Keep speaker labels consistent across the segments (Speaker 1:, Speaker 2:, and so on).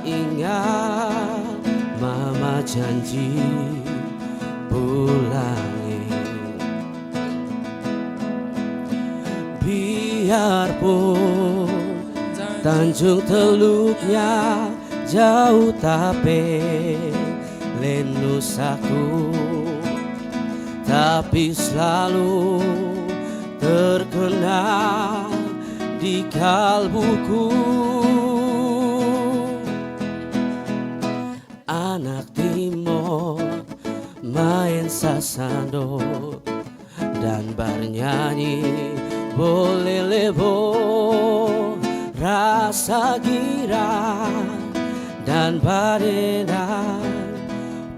Speaker 1: ingat mama janji pulangi. Biarpun Tanjung Teluknya jauh tapi lenusaku, tapi selalu terkenal di kalbuku. Anak timur main sasando dan bernyanyi boleh lebo, rasa gira dan badenan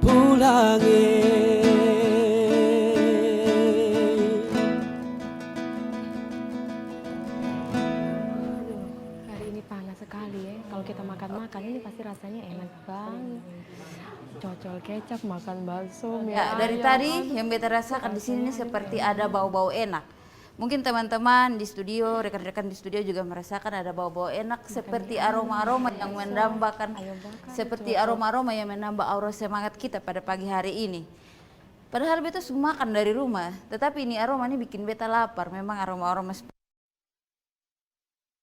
Speaker 1: pulangi.
Speaker 2: Hari ini panas sekali ya. Kalau kita makan-makan ini pasti rasanya enak banget. Cocol kecap, makan bakso, mie
Speaker 3: Ya, dari
Speaker 2: ayam.
Speaker 3: tadi yang beta rasakan di sini seperti ada bau-bau enak. Mungkin teman-teman di studio, rekan-rekan di studio juga merasakan ada bau-bau enak seperti aroma-aroma yang menambahkan, seperti aroma-aroma yang menambah aura semangat kita pada pagi hari ini. Padahal beta semua makan dari rumah, tetapi ini aroma ini bikin beta lapar. Memang aroma-aroma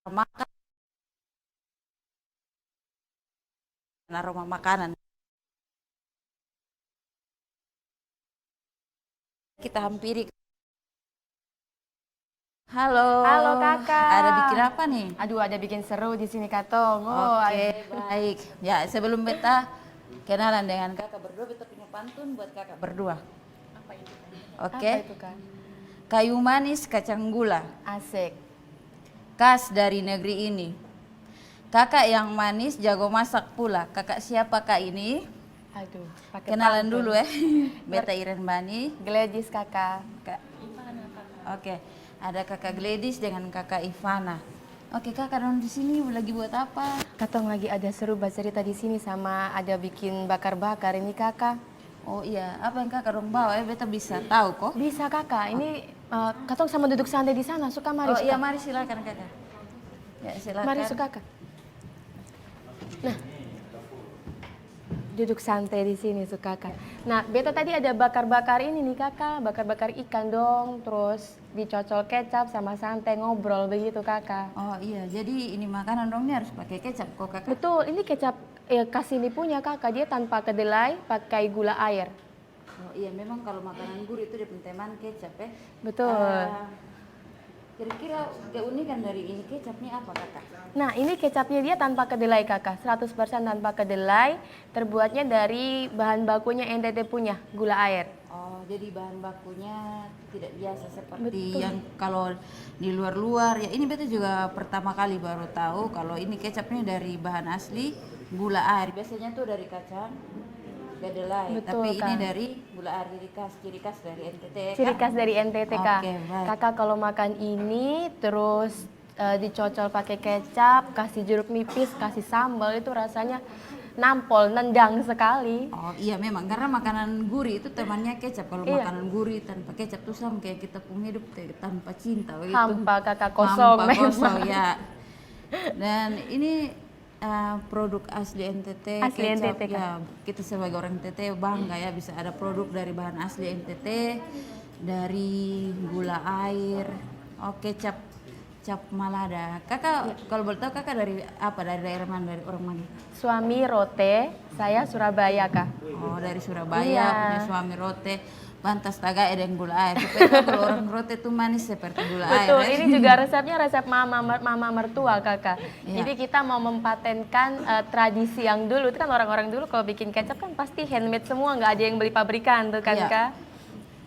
Speaker 3: makan, aroma makanan. Kita hampiri. Halo.
Speaker 2: Halo kakak.
Speaker 3: Ada bikin apa nih?
Speaker 2: Aduh, ada bikin seru di sini Katong. Oh,
Speaker 3: Oke, baik. Ya, sebelum beta kenalan dengan kakak berdua, beta punya pantun buat kakak berdua.
Speaker 2: Apa itu?
Speaker 3: Oke.
Speaker 2: Apa itu kak?
Speaker 3: Kayu manis kacang gula,
Speaker 2: Asik.
Speaker 3: khas dari negeri ini. Kakak yang manis jago masak pula. Kakak siapa kak ini?
Speaker 2: Aduh, pakai
Speaker 3: Kenalan
Speaker 2: pantun.
Speaker 3: dulu ya. Beta Iren Bani.
Speaker 2: Gladys kakak.
Speaker 3: Kak. Oke, ada kakak Gladys dengan kakak Ivana. Oke kakak, non di sini lagi buat apa?
Speaker 2: Katong lagi ada seru bercerita di sini sama ada bikin bakar-bakar ini kakak.
Speaker 3: Oh iya, apa yang kakak dong bawa ya? Beta bisa tahu kok.
Speaker 2: Bisa kakak, ini Katong sama duduk santai di sana. Suka mari
Speaker 3: Oh
Speaker 2: suka.
Speaker 3: iya, mari silakan kakak. Ya silakan.
Speaker 2: Mari suka kakak. Nah, duduk santai di sini suka kakak. Nah, beta tadi ada bakar-bakar ini nih kakak, bakar-bakar ikan dong, terus dicocol kecap sama santai ngobrol begitu kakak.
Speaker 3: Oh iya, jadi ini makanan dong ini harus pakai kecap kok kakak.
Speaker 2: Betul, ini kecap kasih ini punya kakak, dia tanpa kedelai, pakai gula air.
Speaker 3: Oh iya, memang kalau makanan gurih itu dia teman kecap ya.
Speaker 2: Betul.
Speaker 3: Kira-kira keunikan dari ini kecapnya apa kakak?
Speaker 2: Nah, ini kecapnya dia tanpa kedelai kakak, 100% tanpa kedelai, terbuatnya dari bahan bakunya NTT punya, gula air.
Speaker 3: Oh, jadi bahan bakunya tidak biasa seperti
Speaker 2: Betul.
Speaker 3: yang kalau di luar-luar ya. Ini beta juga pertama kali baru tahu kalau ini kecapnya dari bahan asli gula air. Biasanya tuh dari kacang kedelai,
Speaker 2: Betul,
Speaker 3: tapi ini
Speaker 2: Kak.
Speaker 3: dari gula air ciri khas dari NTT. ya,
Speaker 2: Ciri
Speaker 3: Kak?
Speaker 2: khas dari NTT kak.
Speaker 3: Oke, baik.
Speaker 2: Kakak kalau makan ini terus dicocol pakai kecap, kasih jeruk nipis, kasih sambal itu rasanya nampol, nendang sekali.
Speaker 3: Oh iya memang karena makanan gurih itu temannya kecap. Kalau
Speaker 2: Iya.
Speaker 3: makanan gurih tanpa kecap tuh sama kayak kita punya hidup tanpa cinta gitu.
Speaker 2: Hampa kakak kosong
Speaker 3: Hampa
Speaker 2: memang.
Speaker 3: kosong ya. Dan ini produk asli NTT.
Speaker 2: Asli
Speaker 3: kecap,
Speaker 2: NTT, Kak.
Speaker 3: ya. Kita sebagai orang NTT bangga ya bisa ada produk dari bahan asli NTT, dari gula air, kecap cap malada. Kakak kalau boleh tahu kakak dari apa? Dari daerah mana? Dari orang mana?
Speaker 2: Suami Rote, saya Surabaya kak.
Speaker 3: Oh dari Surabaya,
Speaker 2: Iya.
Speaker 3: punya suami rote, pantas tagae dengan gula air. Supaya kalau orang rote itu manis seperti gula air.
Speaker 2: Betul,
Speaker 3: ya.
Speaker 2: ini juga resepnya resep mama mertua kakak.
Speaker 3: Iya.
Speaker 2: Jadi kita mau mempatenkan tradisi yang dulu. Itu kan orang-orang dulu kalau bikin kecap kan pasti handmade semua, nggak ada yang beli pabrikan tuh kan
Speaker 3: Iya.
Speaker 2: kak.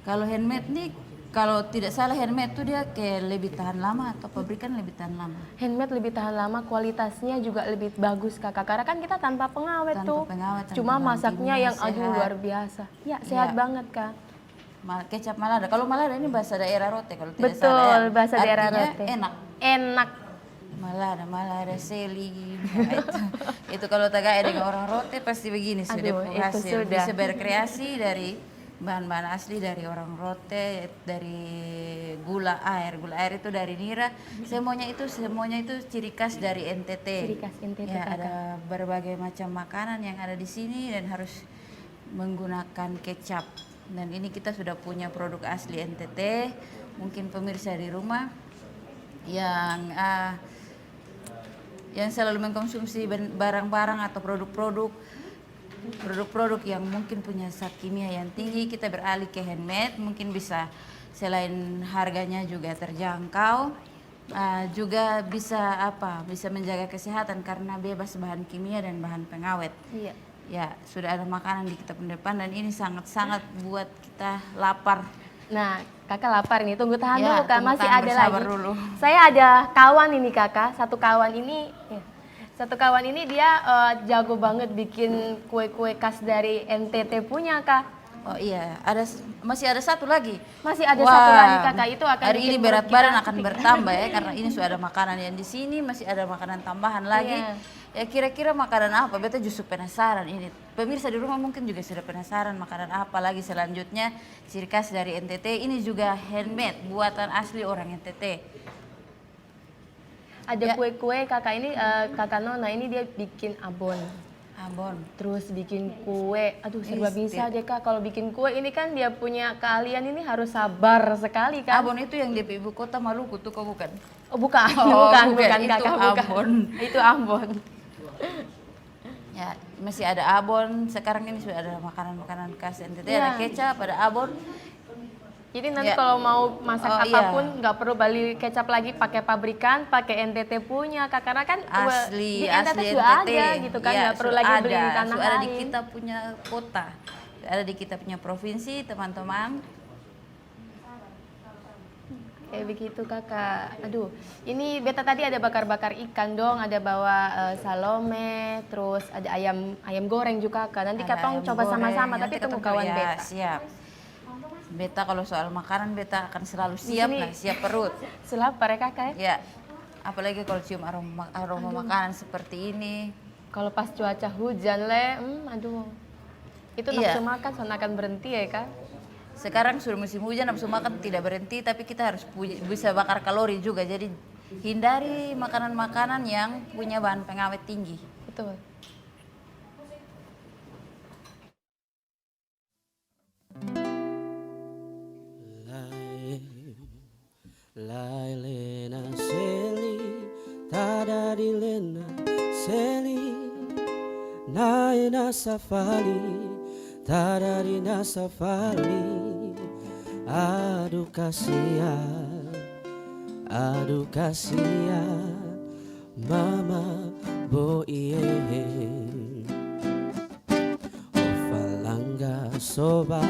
Speaker 3: Kalau handmade nih, kalau tidak salah handmade tuh dia kayak lebih tahan lama atau pabrikan lebih tahan lama.
Speaker 2: Handmade lebih tahan lama, kualitasnya juga lebih bagus kakak. Karena kan kita tanpa pengawet
Speaker 3: Tanpa
Speaker 2: tuh.
Speaker 3: pengawet, tanpa
Speaker 2: Cuma
Speaker 3: bahan
Speaker 2: masaknya
Speaker 3: kimia,
Speaker 2: yang aduh
Speaker 3: sehat.
Speaker 2: luar biasa. Ya sehat
Speaker 3: Iya.
Speaker 2: banget kak.
Speaker 3: Kecap malada. Kalau malada ini bahasa daerah rote kalau tidak
Speaker 2: Betul,
Speaker 3: salah ya.
Speaker 2: bahasa daerah
Speaker 3: Artinya
Speaker 2: Rote.
Speaker 3: enak.
Speaker 2: Enak.
Speaker 3: Malada seli. Nah, itu kalau tagae dengan orang rote pasti begini sudah
Speaker 2: Aduh, itu
Speaker 3: hasil.
Speaker 2: sudah.
Speaker 3: Bisa berkreasi dari bahan-bahan asli dari orang rote, dari gula air itu dari nira, semuanya itu ciri khas dari NTT.
Speaker 2: Ciri khas NTT,
Speaker 3: Ya,
Speaker 2: Kakak.
Speaker 3: ada berbagai macam makanan yang ada di sini dan harus menggunakan kecap. Dan ini kita sudah punya produk asli NTT. Mungkin pemirsa di rumah yang selalu mengkonsumsi barang-barang atau produk-produk yang mungkin punya zat kimia yang tinggi, kita beralih ke handmade. Mungkin bisa, selain harganya juga terjangkau, juga bisa menjaga kesehatan karena bebas bahan kimia dan bahan pengawet.
Speaker 2: Iya.
Speaker 3: Ya, sudah ada makanan di kita pun depan dan ini sangat-sangat buat kita lapar.
Speaker 2: Nah, kakak lapar nih, tunggu tahan
Speaker 3: Ya,
Speaker 2: dulu kak,
Speaker 3: tunggu
Speaker 2: masih
Speaker 3: tahan,
Speaker 2: ada
Speaker 3: bersabar
Speaker 2: lagi.
Speaker 3: dulu.
Speaker 2: Saya ada kawan ini kakak, satu kawan ini dia jago banget bikin kue-kue khas dari NTT punya kak.
Speaker 3: Oh iya, masih ada satu lagi.
Speaker 2: Masih ada
Speaker 3: Wah,
Speaker 2: satu lagi kakak, itu akan
Speaker 3: hari
Speaker 2: bikin
Speaker 3: ini
Speaker 2: perut
Speaker 3: berat
Speaker 2: kita
Speaker 3: badan akan
Speaker 2: kepikiran.
Speaker 3: bertambah ya karena ini sudah ada makanan yang di sini, masih ada makanan tambahan lagi.
Speaker 2: Iya.
Speaker 3: Ya kira-kira makanan apa? Beta justru penasaran ini. Pemirsa di rumah mungkin juga sudah penasaran makanan apa lagi selanjutnya ciri khas dari NTT. Ini juga handmade, buatan asli orang NTT.
Speaker 2: Ada
Speaker 3: Ya.
Speaker 2: kue-kue kakak ini, kakak Nona ini dia bikin abon.
Speaker 3: Ambon.
Speaker 2: Terus bikin kue, aduh serba
Speaker 3: Ih,
Speaker 2: bisa deh kak. Kalau bikin kue ini kan dia punya keahlian ini harus sabar sekali kan.
Speaker 3: Ambon itu yang di ibu kota Maluku tuh kok bukan?
Speaker 2: Oh bukan,
Speaker 3: Oh,
Speaker 2: bukan
Speaker 3: bukan. Itu
Speaker 2: kakak, bukan.
Speaker 3: Ambon.
Speaker 2: Itu Ambon.
Speaker 3: Ya, masih ada abon. Sekarang ini sudah ada makanan-makanan khas NTT,
Speaker 2: Iya.
Speaker 3: ada kecap, ada abon.
Speaker 2: Jadi nanti
Speaker 3: Ya.
Speaker 2: kalau mau masak
Speaker 3: Oh, iya.
Speaker 2: apapun nggak perlu beli kecap lagi, pakai pabrikan, pakai NTT punya kak. Karena kan
Speaker 3: Asli
Speaker 2: di NTT
Speaker 3: asli
Speaker 2: sudah
Speaker 3: NTT.
Speaker 2: ada gitu kan,
Speaker 3: Ya,
Speaker 2: nggak perlu
Speaker 3: sudah
Speaker 2: lagi beli di
Speaker 3: ada.
Speaker 2: tanah
Speaker 3: Sudah ada di
Speaker 2: lain.
Speaker 3: kita punya kota, ada di kita punya provinsi, teman-teman.
Speaker 2: Kayak begitu kakak. Aduh, ini beta tadi ada bakar-bakar ikan dong, ada bawa salome, terus ada ayam goreng juga kak. Nanti
Speaker 3: Ada
Speaker 2: katong
Speaker 3: ayam
Speaker 2: coba
Speaker 3: goreng.
Speaker 2: sama-sama,
Speaker 3: Nanti
Speaker 2: tapi tunggu
Speaker 3: katong
Speaker 2: kawan
Speaker 3: ya,
Speaker 2: beta.
Speaker 3: Siap. Beta kalau soal makanan beta akan selalu siap
Speaker 2: sini.
Speaker 3: lah, siap perut.
Speaker 2: Selapar ya kakak ya.
Speaker 3: Ya, apalagi kalau cium aroma makanan seperti ini.
Speaker 2: Kalau pas cuaca hujan aduh. Itu
Speaker 3: Iya.
Speaker 2: nafsu makan akan berhenti ya kak.
Speaker 3: Sekarang sudah musim hujan, nafsu makan tidak berhenti, tapi kita harus bisa bakar kalori juga. Jadi hindari makanan-makanan yang punya bahan pengawet tinggi.
Speaker 2: Betul.
Speaker 1: Lailena seli tada di lena seli naina safali tada di nasafali aduh kasihan mama boie ofalanga soba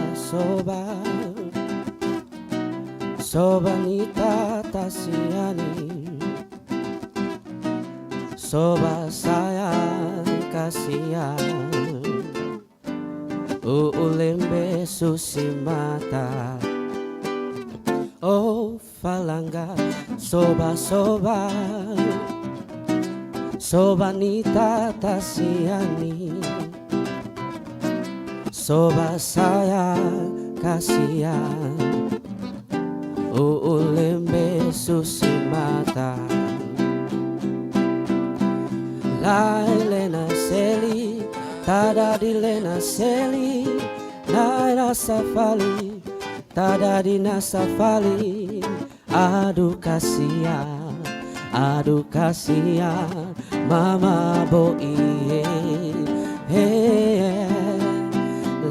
Speaker 1: Sobanita tasiani Soba sayang kasihan Uulembe susimata Oh falanga soba Sobanita tasiani Soba sayang kasihan Uulembe susimata Lailena seli Tada di lena seli Naina safali Tada di nasafali Aduh kasihan Mama boiye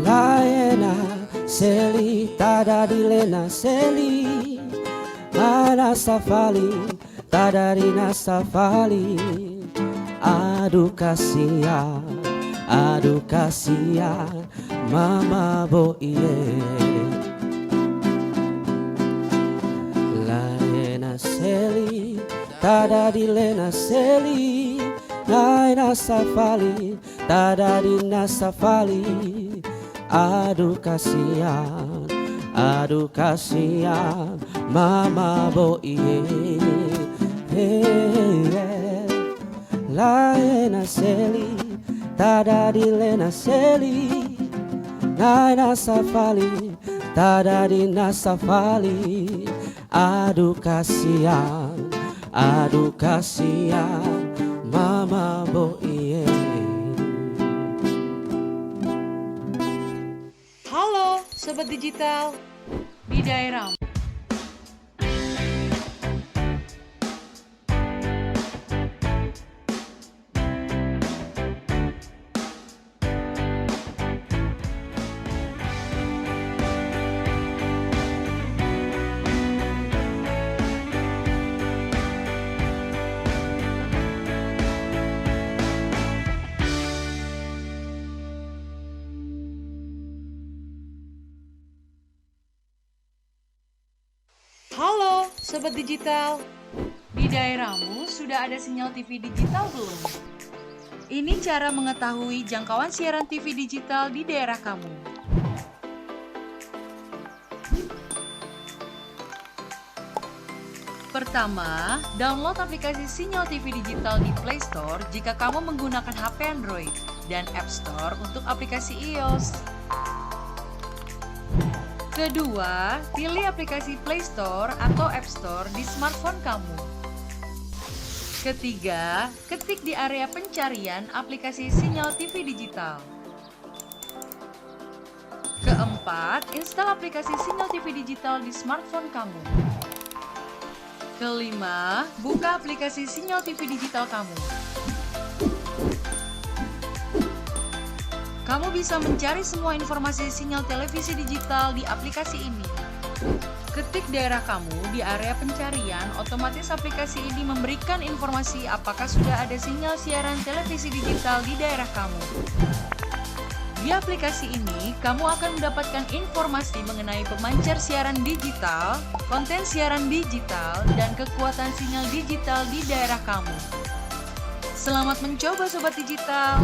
Speaker 1: Lailena seli Tada di lena seli Ada safali, tadari nasafali. Aduh kasihan, mama boiye. Laena seli, tadari lena seli. Naina safali, tadari nasafali. Aduh kasihan, mama boiye. Laena seli, tada di lena seli. Naina Safali, Tadadi Nasafali. Aduh kasihan, Mama Boie.
Speaker 4: Halo Sobat Digital di daerah. Halo Sobat Digital, di daerahmu sudah ada sinyal TV digital belum? Ini cara mengetahui jangkauan siaran TV digital di daerah kamu. Pertama, download aplikasi Sinyal TV Digital di Play Store jika kamu menggunakan HP Android dan App Store untuk aplikasi iOS. Kedua, pilih aplikasi Play Store atau App Store di smartphone kamu. Ketiga, ketik di area pencarian aplikasi Sinyal TV Digital. Keempat, install aplikasi Sinyal TV Digital di smartphone kamu. Kelima, buka aplikasi Sinyal TV Digital kamu. Kamu bisa mencari semua informasi sinyal televisi digital di aplikasi ini. Ketik daerah kamu di area pencarian, otomatis aplikasi ini memberikan informasi apakah sudah ada sinyal siaran televisi digital di daerah kamu. Di aplikasi ini, kamu akan mendapatkan informasi mengenai pemancar siaran digital, konten siaran digital, dan kekuatan sinyal digital di daerah kamu. Selamat mencoba Sobat Digital!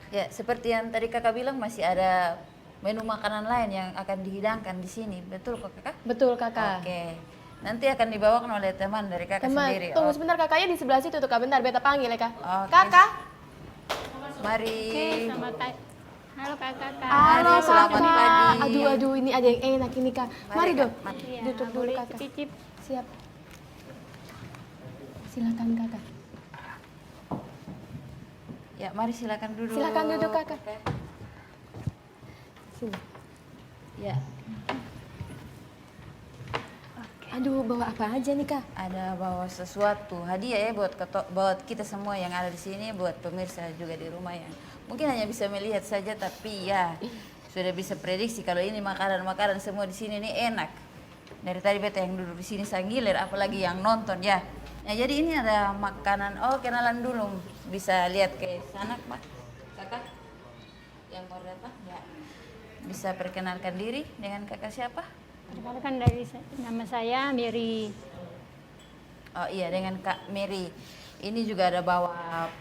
Speaker 3: Ya, seperti yang tadi kakak bilang masih ada menu makanan lain yang akan dihidangkan di sini, betul kok kakak?
Speaker 2: Betul kakak.
Speaker 3: Oke, nanti akan dibawakan oleh teman dari kakak
Speaker 2: Teman,
Speaker 3: sendiri.
Speaker 2: tunggu sebentar, kakaknya di sebelah situ tuh kak, bentar beta panggil ya kak.
Speaker 3: Oke.
Speaker 2: Kakak.
Speaker 3: Mari.
Speaker 5: Selamat pagi. Halo kakak.
Speaker 2: Halo
Speaker 3: Mari, selamat
Speaker 2: kakak.
Speaker 3: pagi.
Speaker 2: Aduh, ini ada yang enak ini kak. Mari
Speaker 3: Kak,
Speaker 2: dong.
Speaker 3: mari.
Speaker 5: Iya,
Speaker 2: Duduk dulu
Speaker 5: boleh
Speaker 2: kakak.
Speaker 5: cicip.
Speaker 2: Siap. Silakan kakak.
Speaker 3: Ya, mari silakan duduk.
Speaker 2: Silakan duduk kakak. Sini.
Speaker 3: Ya,
Speaker 2: Aduh, bawa apa aja nih kak?
Speaker 3: ada bawa sesuatu hadiah ya buat kita semua yang ada di sini, buat pemirsa juga di rumah yang mungkin hanya bisa melihat saja, tapi ya sudah bisa prediksi kalau ini makanan-makanan semua di sini ini enak. Dari tadi beta yang duduk di sini sangiler, apalagi yang nonton ya. Nah, jadi ini ada makanan. Oh, kenalan dulu, bisa lihat ke sana, Pak. Kakak yang baru datang, ya. Bisa perkenalkan diri dengan kakak siapa?
Speaker 5: Perkenalkan dari nama saya Mary.
Speaker 3: Oh iya, dengan Kak Mary. Ini juga ada bawa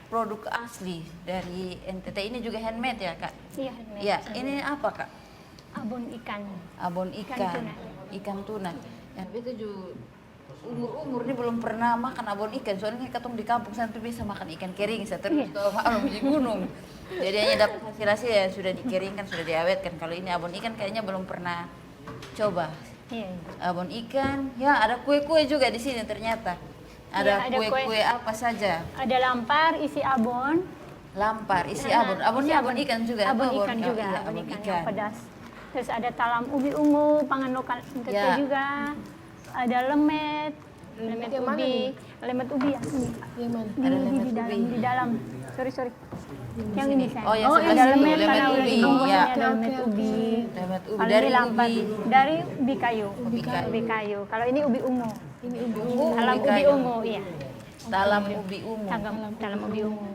Speaker 3: produk asli dari NTT. Ini juga handmade ya, Kak?
Speaker 5: Iya.
Speaker 3: Ya, ini apa, Kak?
Speaker 5: Abon ikan.
Speaker 3: Abon
Speaker 5: Ikan
Speaker 3: ikan.
Speaker 5: tuna.
Speaker 3: Ikan tuna. Ya, beta juga umur ini belum pernah makan abon ikan. Soalnya katong di kampung sana tuh biasa makan ikan kering, saya terus ke malam di gunung. Jadi hanya dapat hasil yang sudah dikeringkan, sudah diawetkan. Kalau ini abon ikan kayaknya belum pernah coba.
Speaker 5: Iya.
Speaker 3: Abon ikan, ya ada kue-kue juga di sini ternyata. Ada
Speaker 5: Iya, ada
Speaker 3: kue-kue apa saja?
Speaker 5: Ada lampar isi abon.
Speaker 3: Lampar, isi
Speaker 5: Nah,
Speaker 3: abon. Abonnya
Speaker 5: isi
Speaker 3: abon ikan juga.
Speaker 5: Abon
Speaker 3: apa
Speaker 5: ikan
Speaker 3: Oh,
Speaker 5: juga,
Speaker 3: iya,
Speaker 5: abon ikan yang pedas. Terus ada talam ubi ungu, pangan lokal NTT
Speaker 3: Ya.
Speaker 5: juga. Ada lemet, lemet
Speaker 2: yang mana
Speaker 5: ubi,
Speaker 2: nih?
Speaker 5: lemet ubi ya. Ini.
Speaker 2: Yang mana?
Speaker 5: Di,
Speaker 3: Ada
Speaker 5: di,
Speaker 3: lemet
Speaker 5: di dalam,
Speaker 3: ubi.
Speaker 5: di dalam. Sorry. Yang ini saya.
Speaker 3: Oh, yang
Speaker 5: ada
Speaker 3: sebelah
Speaker 5: lemet,
Speaker 3: sini, lemet
Speaker 5: karena udah
Speaker 3: ubi,
Speaker 5: ditunggu,
Speaker 3: ya.
Speaker 5: ada lemet ubi.
Speaker 3: Lemet ubi
Speaker 5: Kalau
Speaker 3: dari
Speaker 5: ini lampar,
Speaker 3: ubi.
Speaker 5: dari ubi kayu.
Speaker 3: Ubi kayu.
Speaker 5: Ubi kayu. Kalau ini ubi ungu.
Speaker 2: Ini ubi ungu.
Speaker 5: Talam
Speaker 3: ubi
Speaker 5: ubi
Speaker 3: kayu.
Speaker 5: ungu, iya.
Speaker 3: talam ubi ungu.
Speaker 5: Talam ubi ungu.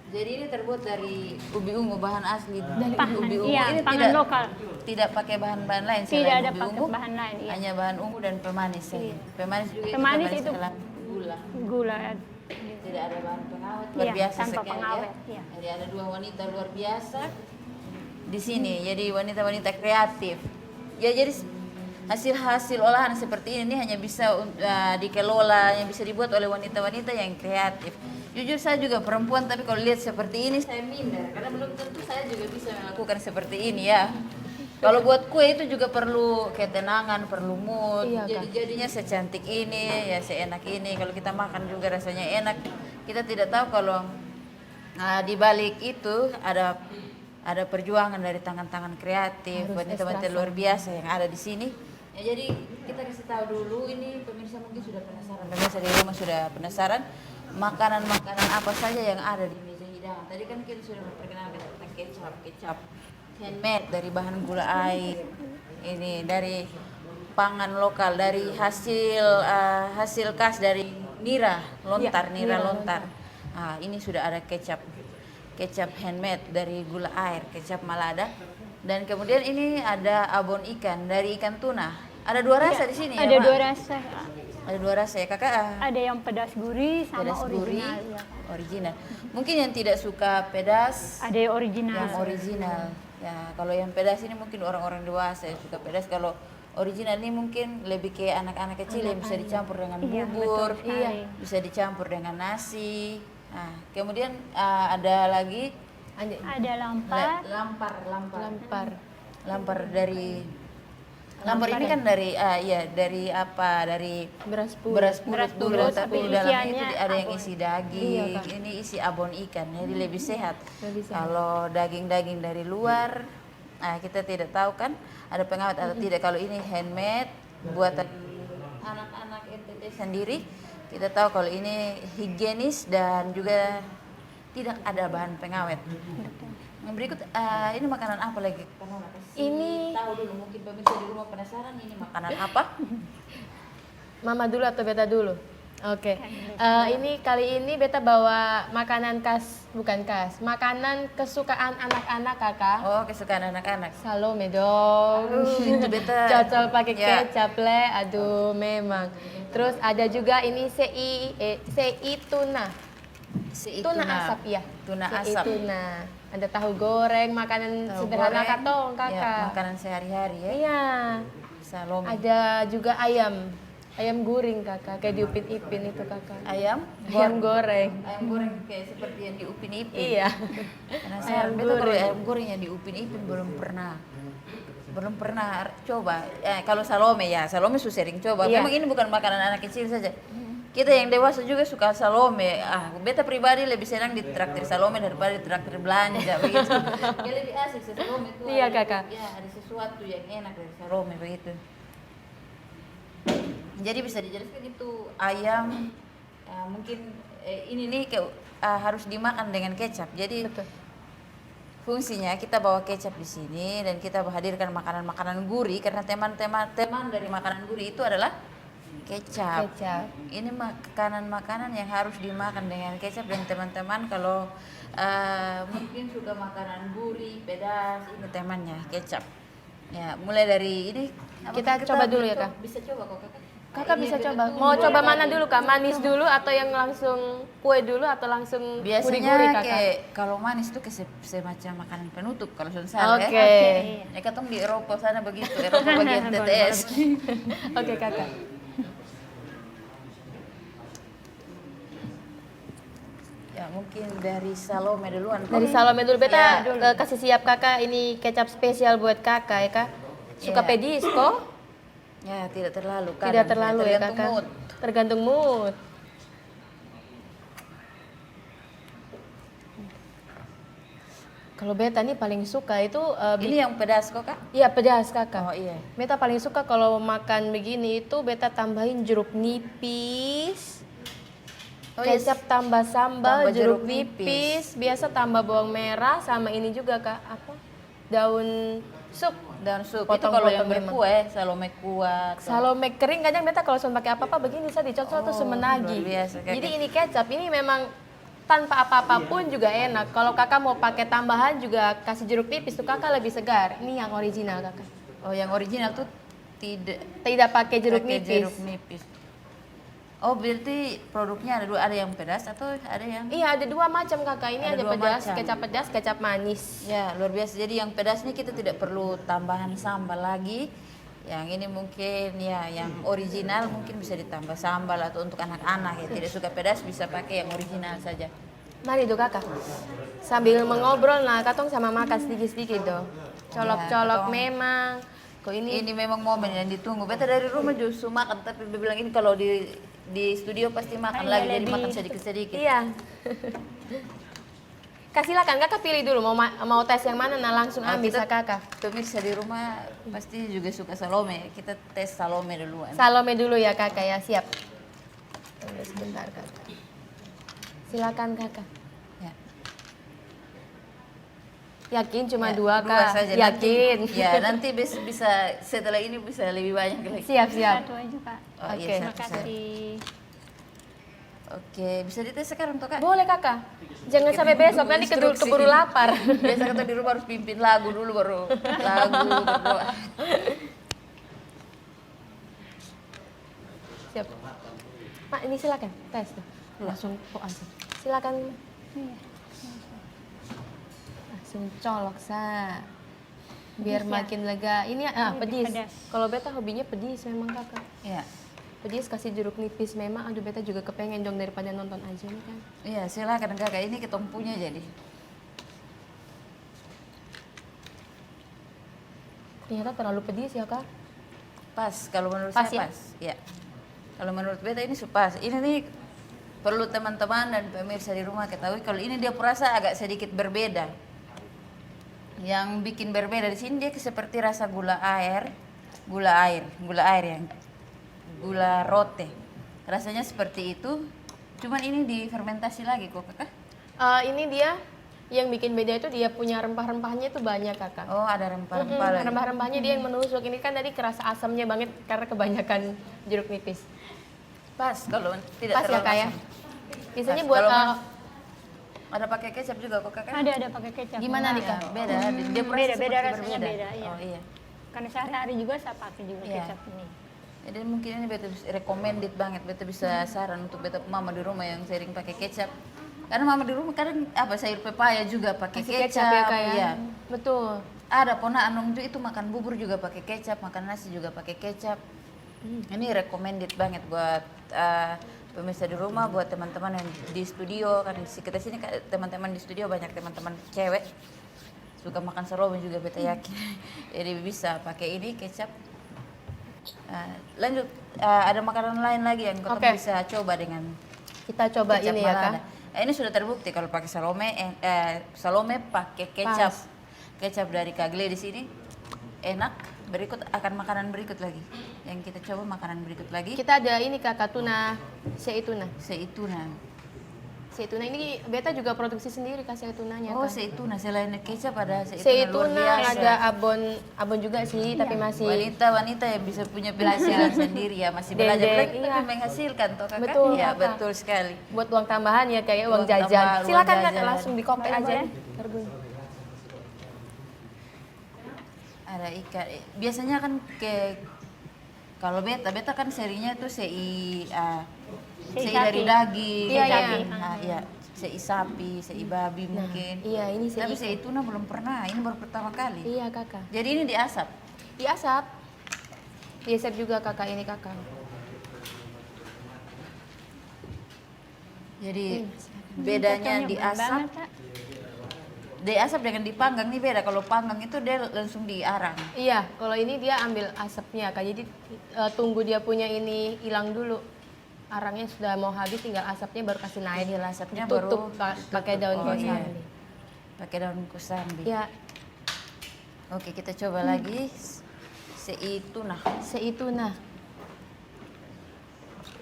Speaker 3: Jadi ini terbuat dari ubi ungu, bahan asli dari
Speaker 5: Pangan,
Speaker 3: ubi ungu.
Speaker 5: iya,
Speaker 3: Ini
Speaker 5: pangan lokal.
Speaker 3: tidak pakai bahan-bahan lain
Speaker 5: Tidak
Speaker 3: selain
Speaker 5: ada
Speaker 3: ubi
Speaker 5: pakai
Speaker 3: ungu.
Speaker 5: bahan lain, iya.
Speaker 3: Hanya bahan ungu dan pemanis saja. Pemanis juga
Speaker 5: Pemanis
Speaker 3: itu
Speaker 5: itu
Speaker 3: dalam gula.
Speaker 5: Gula.
Speaker 3: Tidak ada bahan pengawet, luar
Speaker 5: Iya,
Speaker 3: biasa
Speaker 5: tanpa
Speaker 3: sekali
Speaker 5: pengawet,
Speaker 3: ya.
Speaker 5: iya.
Speaker 3: Jadi ada dua wanita luar biasa di sini. Jadi wanita-wanita kreatif. Ya jadi hasil-hasil olahan seperti ini hanya bisa dikelola, yang bisa dibuat oleh wanita-wanita yang kreatif. Jujur saya juga perempuan, tapi kalau lihat seperti ini saya minder karena belum tentu saya juga bisa melakukan seperti ini ya. Kalau buat kue itu juga perlu ketenangan, perlu mood.
Speaker 2: Iya,
Speaker 3: Jadi
Speaker 2: Kak.
Speaker 3: jadinya secantik ini, ya seenak ini. Kalau kita makan juga rasanya enak. Kita tidak tahu kalau di balik itu ada perjuangan dari tangan-tangan kreatif,
Speaker 2: Harus
Speaker 3: wanita-wanita
Speaker 2: ekstra
Speaker 3: luar biasa yang ada di sini. Ya, jadi kita kasih tahu dulu, ini pemirsa mungkin sudah penasaran, pemirsa di rumah sudah penasaran makanan-makanan apa saja yang ada di meja hidangan. Tadi kan kita sudah memperkenalkan tentang kecap handmade dari bahan gula air. Ini dari pangan lokal, dari hasil khas dari nira lontar, nira lontar. Nah, ini sudah ada kecap handmade dari gula air, kecap Malada. Dan kemudian ini ada abon ikan dari ikan tuna. Ada dua rasa di sini
Speaker 5: Ada
Speaker 3: ya, Mak?
Speaker 5: dua rasa.
Speaker 3: Ada dua rasa ya, Kakak.
Speaker 5: Ada yang pedas gurih sama
Speaker 3: Pedas gurih,
Speaker 5: original. Ya.
Speaker 3: original. Mungkin yang tidak suka pedas,
Speaker 5: Ada yang original.
Speaker 3: yang original. Ya, kalau yang pedas ini mungkin orang-orang dewasa yang suka pedas. Kalau original ini mungkin lebih ke anak-anak kecil yang bisa dicampur dengan
Speaker 5: Iya,
Speaker 3: bubur,
Speaker 5: betul sekali.
Speaker 3: bisa dicampur dengan nasi. Nah, kemudian ada lagi
Speaker 5: Ada lampar.
Speaker 3: lampar dari lampar ini kan dari dari apa? Dari
Speaker 2: Beras
Speaker 3: beras
Speaker 2: putih.
Speaker 3: pulut dulu,
Speaker 5: putih,
Speaker 3: tapi
Speaker 5: tapi
Speaker 3: dalamnya itu
Speaker 5: isiannya
Speaker 3: ada yang
Speaker 5: abon.
Speaker 3: isi daging.
Speaker 2: Iya, Kak.
Speaker 3: Ini isi abon ikan, jadi lebih sehat.
Speaker 2: Lebih sehat.
Speaker 3: Kalau daging-daging dari luar, kita tidak tahu kan ada pengawet atau tidak. Kalau ini handmade buatan anak-anak NTT sendiri, kita tahu kalau ini higienis dan juga tidak ada bahan pengawet. Yang berikut ini makanan apa lagi?
Speaker 2: Ini-
Speaker 3: tahu dulu, mungkin pemirsa di rumah penasaran ini makanan apa?
Speaker 2: Mama dulu atau Beta dulu? Oke. Ini kali ini Beta bawa makanan makanan kesukaan anak-anak Kakak.
Speaker 3: Oh, kesukaan anak-anak.
Speaker 2: Salome dong.
Speaker 3: Itu Beta.
Speaker 2: Cocol pakai
Speaker 3: Ya.
Speaker 2: kecap le. Aduh, memang. Terus ada juga ini sei tuna.
Speaker 3: Si
Speaker 2: Tuna asap ya.
Speaker 3: Tuna
Speaker 2: Sei
Speaker 3: asap.
Speaker 2: tuna. Ada tahu goreng, makanan
Speaker 3: Tahu
Speaker 2: sederhana
Speaker 3: goreng.
Speaker 2: katong Kakak.
Speaker 3: Ya, makanan sehari-hari ya.
Speaker 2: Iya.
Speaker 3: Salome.
Speaker 2: Ada juga ayam guring Kakak, kayak diupin-ipin itu Kakak.
Speaker 3: Ayam
Speaker 2: Goreng.
Speaker 3: Ayam goreng kayak seperti yang diupin-ipin.
Speaker 2: Iya.
Speaker 3: Penasaran. Beta kalau ayam goreng yang diupin-ipin belum pernah coba. Kalau Salome su sering coba.
Speaker 2: Iya.
Speaker 3: Memang ini bukan makanan anak kecil saja. Kita yang dewasa juga suka Salome. Beta pribadi lebih senang di traktir Salome daripada di traktir belanja begitu. Ya lebih asik sih Salome itu.
Speaker 2: Iya,
Speaker 3: ada-
Speaker 2: Kakak.
Speaker 3: Ya, ada sesuatu yang enak dari Salome begitu. Jadi bisa dijelaskan itu ayam mungkin ini nih harus dimakan dengan kecap. Jadi
Speaker 2: Betul.
Speaker 3: fungsinya kita bawa kecap di sini dan kita hadirkan makanan-makanan gurih karena teman dari makanan gurih itu adalah kecap.
Speaker 2: Kecap.
Speaker 3: Ini makanan-makanan yang harus dimakan dengan kecap dan teman-teman kalau mungkin suka makanan gurih, pedas, ini temannya kecap. Ya, mulai dari ini
Speaker 2: Kita coba dulu ya, Kak.
Speaker 3: Bisa coba kok, Kakak.
Speaker 2: Kakak
Speaker 3: Ini
Speaker 2: bisa
Speaker 3: beta
Speaker 2: coba.
Speaker 3: tunggu
Speaker 2: Mau
Speaker 3: ya,
Speaker 2: coba
Speaker 3: Kak.
Speaker 2: mana dulu Kak? Manis dulu atau yang langsung kue dulu atau langsung gurih-gurih
Speaker 3: Biasanya
Speaker 2: Kakak?
Speaker 3: kayak kalau manis tuh kayak semacam makanan penutup kalau Sonsal
Speaker 2: Oke.
Speaker 3: ya. Ya katong di Eropa sana begitu, Eropa bagian TTS.
Speaker 2: Oke Kakak.
Speaker 3: Ya mungkin dari Salome duluan.
Speaker 2: Dari Salome dulu. Beta
Speaker 3: Ya.
Speaker 2: kasih siap Kakak ini kecap spesial buat Kakak ya Kak. Suka
Speaker 3: Iya.
Speaker 2: pedis kok?
Speaker 3: Ya tidak terlalu kan.
Speaker 2: Tidak terlalu ya
Speaker 3: tergantung
Speaker 2: Kakak.
Speaker 3: mood.
Speaker 2: Tergantung mood. Kalau Beta nih paling suka itu
Speaker 3: Ini yang pedas kok, Kak?
Speaker 2: iya pedas Kakak.
Speaker 3: Oh iya.
Speaker 2: Beta paling suka kalau makan begini itu Beta tambahin jeruk nipis.
Speaker 3: Oh, yes.
Speaker 2: Kecap tambah sambal,
Speaker 3: Tambah
Speaker 2: jeruk
Speaker 3: jeruk
Speaker 2: nipis, biasa tambah bawang merah sama ini juga Kak, apa? Daun Sup.
Speaker 3: Daun sup. Itu
Speaker 2: Potong-potong
Speaker 3: kalau yang
Speaker 2: memang.
Speaker 3: berkuah, salome kuah.
Speaker 2: Salome kering kadang beta kalau sudah pakai apa-apa begini saya dicocol tuh semenagi.
Speaker 3: luar biasa, Kakak.
Speaker 2: Jadi ini kecap ini memang tanpa apa-apa pun juga enak. Kalau kakak mau pakai tambahan juga kasih jeruk nipis tuh kakak lebih segar. Ini yang original kakak.
Speaker 3: Oh, yang original tuh tidak
Speaker 2: Tidak pakai jeruk
Speaker 3: pakai
Speaker 2: nipis.
Speaker 3: jeruk nipis. Oh, berarti produknya ada dua, ada yang pedas atau ada yang
Speaker 2: Iya ada dua macam kakak. Ini
Speaker 3: Ada
Speaker 2: ada
Speaker 3: dua
Speaker 2: pedas,
Speaker 3: macam.
Speaker 2: kecap pedas, kecap manis.
Speaker 3: Ya, luar biasa. Jadi yang pedas ini kita tidak perlu tambahan sambal lagi. Yang ini mungkin ya yang original mungkin bisa ditambah sambal atau untuk anak-anak ya tidak suka pedas bisa pakai yang original saja.
Speaker 2: Mari tuh kakak. Sambil mengobrol nah katong sama makan sedikit-sedikit tuh. Colok-colok
Speaker 3: katong-
Speaker 2: memang. Kok ini
Speaker 3: Ini memang momen yang ditunggu. Beta dari rumah justru makan tapi dia bilang ini kalau di studio pasti makan
Speaker 5: Iya,
Speaker 3: lagi jadi
Speaker 5: lebih.
Speaker 3: makan sedikit-sedikit.
Speaker 2: Iya. Silakan kakak pilih dulu mau tes yang mana nah langsung
Speaker 3: Oh,
Speaker 2: ambil
Speaker 3: kita-
Speaker 2: sa kakak.
Speaker 3: Pemirsa di rumah pasti juga suka salome. Kita tes salome duluan.
Speaker 2: Salome dulu ya kakak ya, siap. Tunggu sebentar kakak. Silakan kakak.
Speaker 3: Ya.
Speaker 2: Yakin cuma
Speaker 3: Ya,
Speaker 2: dua kak?
Speaker 3: saja.
Speaker 2: Yakin.
Speaker 3: Nanti, ya nanti bisa setelah ini bisa lebih banyak lagi.
Speaker 2: Siap siap.
Speaker 5: Satu aja Kak.
Speaker 3: Oh,
Speaker 2: Oke.
Speaker 3: iya,
Speaker 5: Terima
Speaker 3: satu saja.
Speaker 5: kasih.
Speaker 3: Oke, bisa dites sekarang tuh kak?
Speaker 2: Boleh kakak. Jangan sampai besok nanti
Speaker 3: Instruksi.
Speaker 2: keburu lapar.
Speaker 3: Biasa kita di rumah harus pimpin lagu dulu baru berdoa.
Speaker 2: Siap. Pak ini silakan tes tuh. Langsung kok aja. Silakan.
Speaker 5: Iya.
Speaker 2: Langsung colok sa. Biar
Speaker 5: Pedis ya?
Speaker 2: makin lega. Ini
Speaker 5: Lebih
Speaker 2: pedis.
Speaker 5: pedas.
Speaker 2: Kalau beta hobinya pedis memang kakak.
Speaker 3: Iya,
Speaker 2: Pedis kasih jeruk nipis memang. Aduh beta juga kepengen dong daripada nonton aja nih kan.
Speaker 3: iya silakan kakak. Ini kita punya jadi.
Speaker 2: Ternyata terlalu pedis ya kak.
Speaker 3: Pas, kalau menurut
Speaker 2: Pas
Speaker 3: saya
Speaker 2: ya?
Speaker 3: pas. Ya. Kalau menurut beta ini pas. Ini nih perlu teman-teman dan pemirsa di rumah ketahui kalau ini dia rasa agak sedikit berbeda. Yang bikin berbeda di sini dia seperti rasa gula air yang gula rote. Rasanya seperti itu. Cuman ini difermentasi lagi kok kakak.
Speaker 2: Ini dia yang bikin beda itu dia punya rempah-rempahnya itu banyak kakak.
Speaker 3: Oh ada rempah-rempah lagi.
Speaker 2: Rempah-rempahnya dia yang menusuk. Ini kan tadi kerasa asamnya banget karena kebanyakan jeruk nipis.
Speaker 3: Pas kalau tidak
Speaker 2: Pas ya
Speaker 3: terlalu
Speaker 2: kak ya.
Speaker 3: asam.
Speaker 2: Biasanya
Speaker 3: Pas.
Speaker 2: buat
Speaker 3: Kalau ada pakai kecap juga kok kakak?
Speaker 5: Ada pakai kecap.
Speaker 2: Gimana nih,
Speaker 3: Ya,
Speaker 2: Kak?
Speaker 3: beda. Dia
Speaker 5: Beda,
Speaker 3: seperti
Speaker 5: rasanya
Speaker 3: berbeda.
Speaker 5: beda, iya.
Speaker 3: Oh iya.
Speaker 5: Karena sehari-hari juga saya pakai juga
Speaker 3: Iya.
Speaker 5: kecap ini.
Speaker 3: Jadi mungkin ini beta recommended banget. Beta bisa saran untuk beta mama di rumah yang sering pakai kecap. Karena mama di rumah kadang sayur pepaya juga pakai
Speaker 2: kasih
Speaker 3: kecap.
Speaker 2: kecap ya kak ya.
Speaker 3: Iya.
Speaker 2: Betul.
Speaker 3: Ada pona anung itu makan bubur juga pakai kecap, makan nasi juga pakai kecap. Ini recommended banget buat pemirsa di rumah, buat teman-teman yang di studio. Kan kita sini teman-teman di studio banyak teman-teman cewek suka makan salome juga beta yakin. Jadi bisa pakai ini kecap. Lanjut ada makanan lain lagi yang kita
Speaker 2: Oke.
Speaker 3: bisa coba dengan
Speaker 2: Kita coba
Speaker 3: kecap
Speaker 2: ini ya kak.
Speaker 3: balada. Ini sudah terbukti kalau pakai salome pakai kecap.
Speaker 2: Pas.
Speaker 3: Kecap dari Kagle di sini enak. Berikut akan makanan berikut lagi. Yang kita coba makanan berikut lagi.
Speaker 2: Kita ada ini kakak tuna, seituna.
Speaker 3: Seituna.
Speaker 2: Seituna ini beta juga produksi sendiri kak seitunanya
Speaker 3: Oh,
Speaker 2: kak.
Speaker 3: seituna. Selain kecap ada seituna luar
Speaker 2: Seituna
Speaker 3: biasa.
Speaker 2: ada abon juga sih, tapi masih
Speaker 3: Wanita-wanita yang bisa punya penghasilan sendiri ya masih belajar
Speaker 2: Dendeng,
Speaker 3: lagi
Speaker 2: iya.
Speaker 3: tapi menghasilkan toh kakak.
Speaker 2: Betul,
Speaker 3: Ya,
Speaker 2: Kakak.
Speaker 3: betul sekali.
Speaker 2: buat uang tambahan ya kayak uang
Speaker 3: Uang tambahan,
Speaker 2: jajan.
Speaker 3: uang
Speaker 2: Silakan kak
Speaker 3: jajan.
Speaker 2: langsung di kopi aja.
Speaker 5: Boleh.
Speaker 2: Tergun.
Speaker 3: Ada ikan. Biasanya kan kalau beta kan serinya itu sei
Speaker 5: Sei
Speaker 3: dari
Speaker 5: sapi.
Speaker 3: daging,
Speaker 2: Iya,
Speaker 3: daging.
Speaker 2: iya.
Speaker 3: Nah, iya, sei sapi, sei babi mungkin.
Speaker 2: Iya ini
Speaker 3: Tapi
Speaker 2: sei.
Speaker 3: sei tuna belum pernah. Ini baru pertama kali.
Speaker 2: Iya kakak.
Speaker 3: Jadi ini diasap.
Speaker 2: Diasap. Diasap juga kakak ini kakak.
Speaker 3: Jadi bedanya
Speaker 5: Cocoknya
Speaker 3: diasap,
Speaker 5: banget, Kak.
Speaker 3: diasap dengan dipanggang nih beda. Kalau panggang itu dia langsung diarang.
Speaker 2: Iya, kalau ini dia ambil asapnya kak. Jadi tunggu dia punya ini hilang dulu. Arangnya sudah mau habis, tinggal asapnya baru kasih naik.
Speaker 3: Tinggal asapnya
Speaker 2: Tutup
Speaker 3: baru
Speaker 2: pakai daun
Speaker 3: Oh, iya.
Speaker 2: kosambi.
Speaker 3: Pakai daun kusambi.
Speaker 2: Iya,
Speaker 3: Oke, kita coba lagi sei tuna.
Speaker 2: seituna.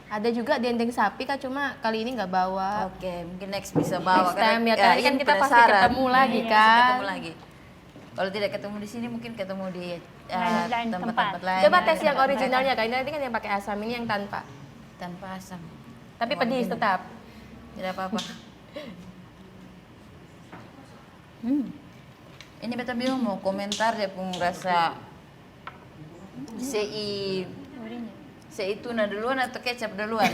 Speaker 2: Ada juga dendeng sapi kak, cuma kali ini nggak bawa.
Speaker 3: Oke, mungkin next bisa bawa.
Speaker 2: Next time ya
Speaker 3: karena,
Speaker 2: kan, kan
Speaker 3: ini
Speaker 2: kita pasti
Speaker 3: penasaran.
Speaker 2: ketemu lagi
Speaker 3: Iya,
Speaker 2: kan.
Speaker 3: ketemu lagi. Kalau tidak ketemu di sini mungkin ketemu di
Speaker 5: Lain
Speaker 3: tempat-tempat
Speaker 5: tempat.
Speaker 3: lain.
Speaker 2: Coba tes yang originalnya Kak. Ini kan yang pakai asam, ini yang tanpa.
Speaker 3: Tanpa asam.
Speaker 2: Tapi pedis tetap.
Speaker 3: Tidak apa-apa. Ini beta bingung mau komentar dia pun rasa sei tuna duluan atau kecap duluan.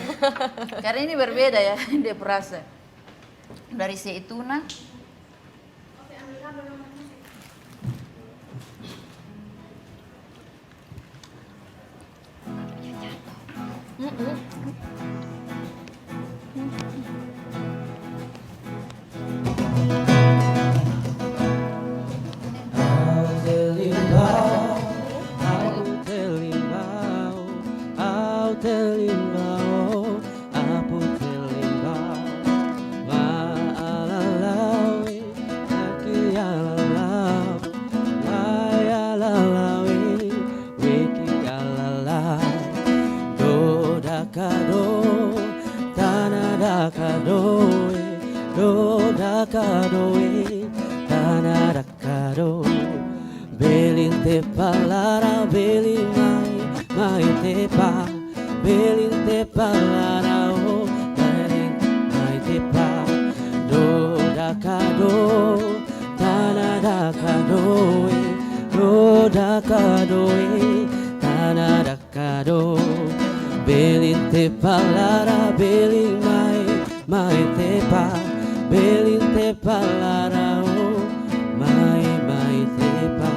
Speaker 3: Karena ini berbeda ya dia perasa. Dari sei tuna.
Speaker 1: I'll tell you now, I'll tell you now, I'll tell you now, I'll tell you now. Maalalawi, nakialalaw, layalalawi, wikialalaw. Dodakado, tanadakadoe, dodakadoe, tanadakado. Belin te palara, belin mai te pa, belin te palara, oh, belin mai te pa. Dodakado, tanadakadoe, dodakadoe, tanadakado. Belin te palara, belin mai te pa, belin te palara, oh, mai te pa.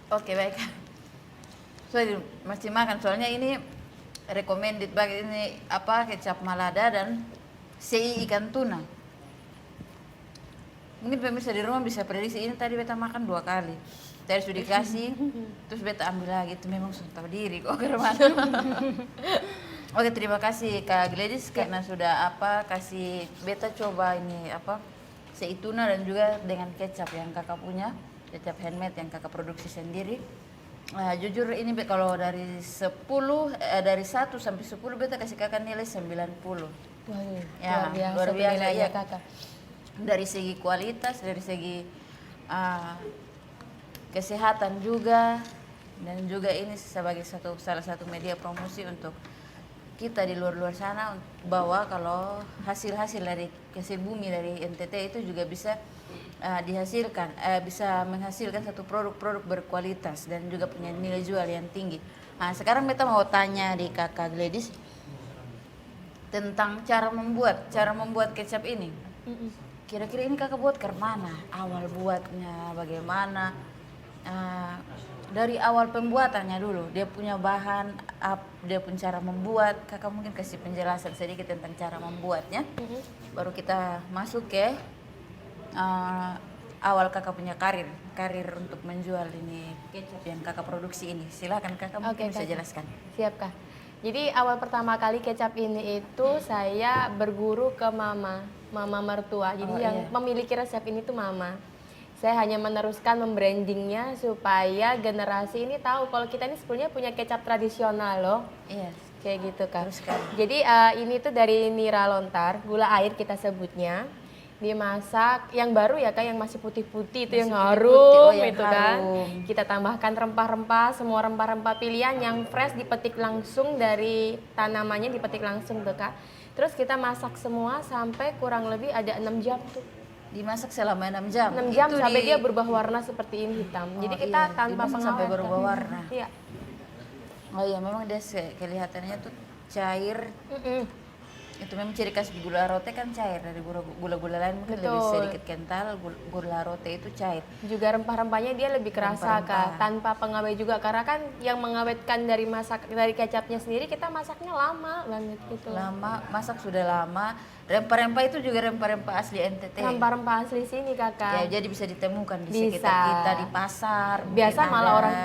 Speaker 3: Oke, baik. So, masih makan soalnya ini recommended bagi ini apa kecap malada dan sei ikan tuna. Mungkin pemirsa di rumah bisa prediksi ini tadi beta makan 2 kali. Tadi sudah dikasih, terus beta ambil lagi. Itu memang sudah tahu diri kok karena. Oke, terima kasih Kak Gladys karena sudah kasih beta coba ini sei tuna dan juga dengan kecap yang kakak punya. Kecap handmade yang kakak produksi sendiri. Jujur ini kalau dari 1 sampai 10 beta kasih kakak nilai 90. Ya, luar biasa ya
Speaker 2: kakak.
Speaker 3: Dari segi kualitas, dari segi kesehatan juga, dan juga ini sebagai salah satu media promosi untuk kita di luar sana bahwa kalau hasil-hasil dari hasil bumi dari NTT itu juga bisa dihasilkan, bisa menghasilkan satu produk-produk berkualitas dan juga punya nilai jual yang tinggi. Nah, sekarang beta mau tanya di kakak Gladys tentang cara membuat kecap ini. Kira-kira ini kakak buat ke mana? Awal buatnya bagaimana? Dari awal pembuatannya dulu, dia punya bahan, dia punya cara membuat. Kakak mungkin kasih penjelasan sedikit tentang cara membuatnya. Baru kita masuk ke awal kakak punya karir untuk menjual ini kecap yang kakak produksi ini. Silakan kakak mungkin bisa jelaskan.
Speaker 2: Siap Kak. Jadi awal pertama kali kecap ini itu saya berguru ke mama mertua. Jadi yang memiliki resep ini tuh mama. Saya hanya meneruskan membrandingnya supaya generasi ini tahu kalau kita ini sebenarnya punya kecap tradisional loh.
Speaker 3: Iya.
Speaker 2: Kayak gitu Kak. Jadi ini tuh dari nira lontar, gula air kita sebutnya. Dimasak yang baru ya Kak, yang masih putih-putih itu yang harum itu kan. Kita tambahkan rempah-rempah, semua rempah-rempah pilihan yang fresh dipetik langsung dari tanamannya, dipetik langsung tuh Kak. Terus kita masak semua sampai kurang lebih ada 6 jam tuh.
Speaker 3: Dimasak selama 6 jam.
Speaker 2: 6 jam itu sampai dia berubah warna seperti ini hitam. Jadi kita tanpa pengawet
Speaker 3: sampai berubah warna.
Speaker 2: Iya.
Speaker 3: Oh iya, memang dia kelihatannya tuh cair. Itu memang ciri khas gula rote kan cair, dari gula-gula lain mungkin lebih
Speaker 2: Betul.
Speaker 3: sedikit kental, gula rote itu cair.
Speaker 2: Juga rempah-rempahnya dia lebih kerasa
Speaker 3: Rempah-rempah.
Speaker 2: Kak, tanpa pengawet juga karena kan yang mengawetkan dari dari kecapnya sendiri kita masaknya lama banget gitu.
Speaker 3: Lama, masak sudah lama. Rempah-rempah itu juga rempah-rempah asli NTT.
Speaker 2: Rempah-rempah asli sini
Speaker 3: Ya,
Speaker 2: Kakak.
Speaker 3: jadi bisa ditemukan di
Speaker 2: Bisa.
Speaker 3: sekitar kita, di pasar.
Speaker 2: Biasa
Speaker 3: mungkin
Speaker 2: malah
Speaker 3: ada.
Speaker 2: orang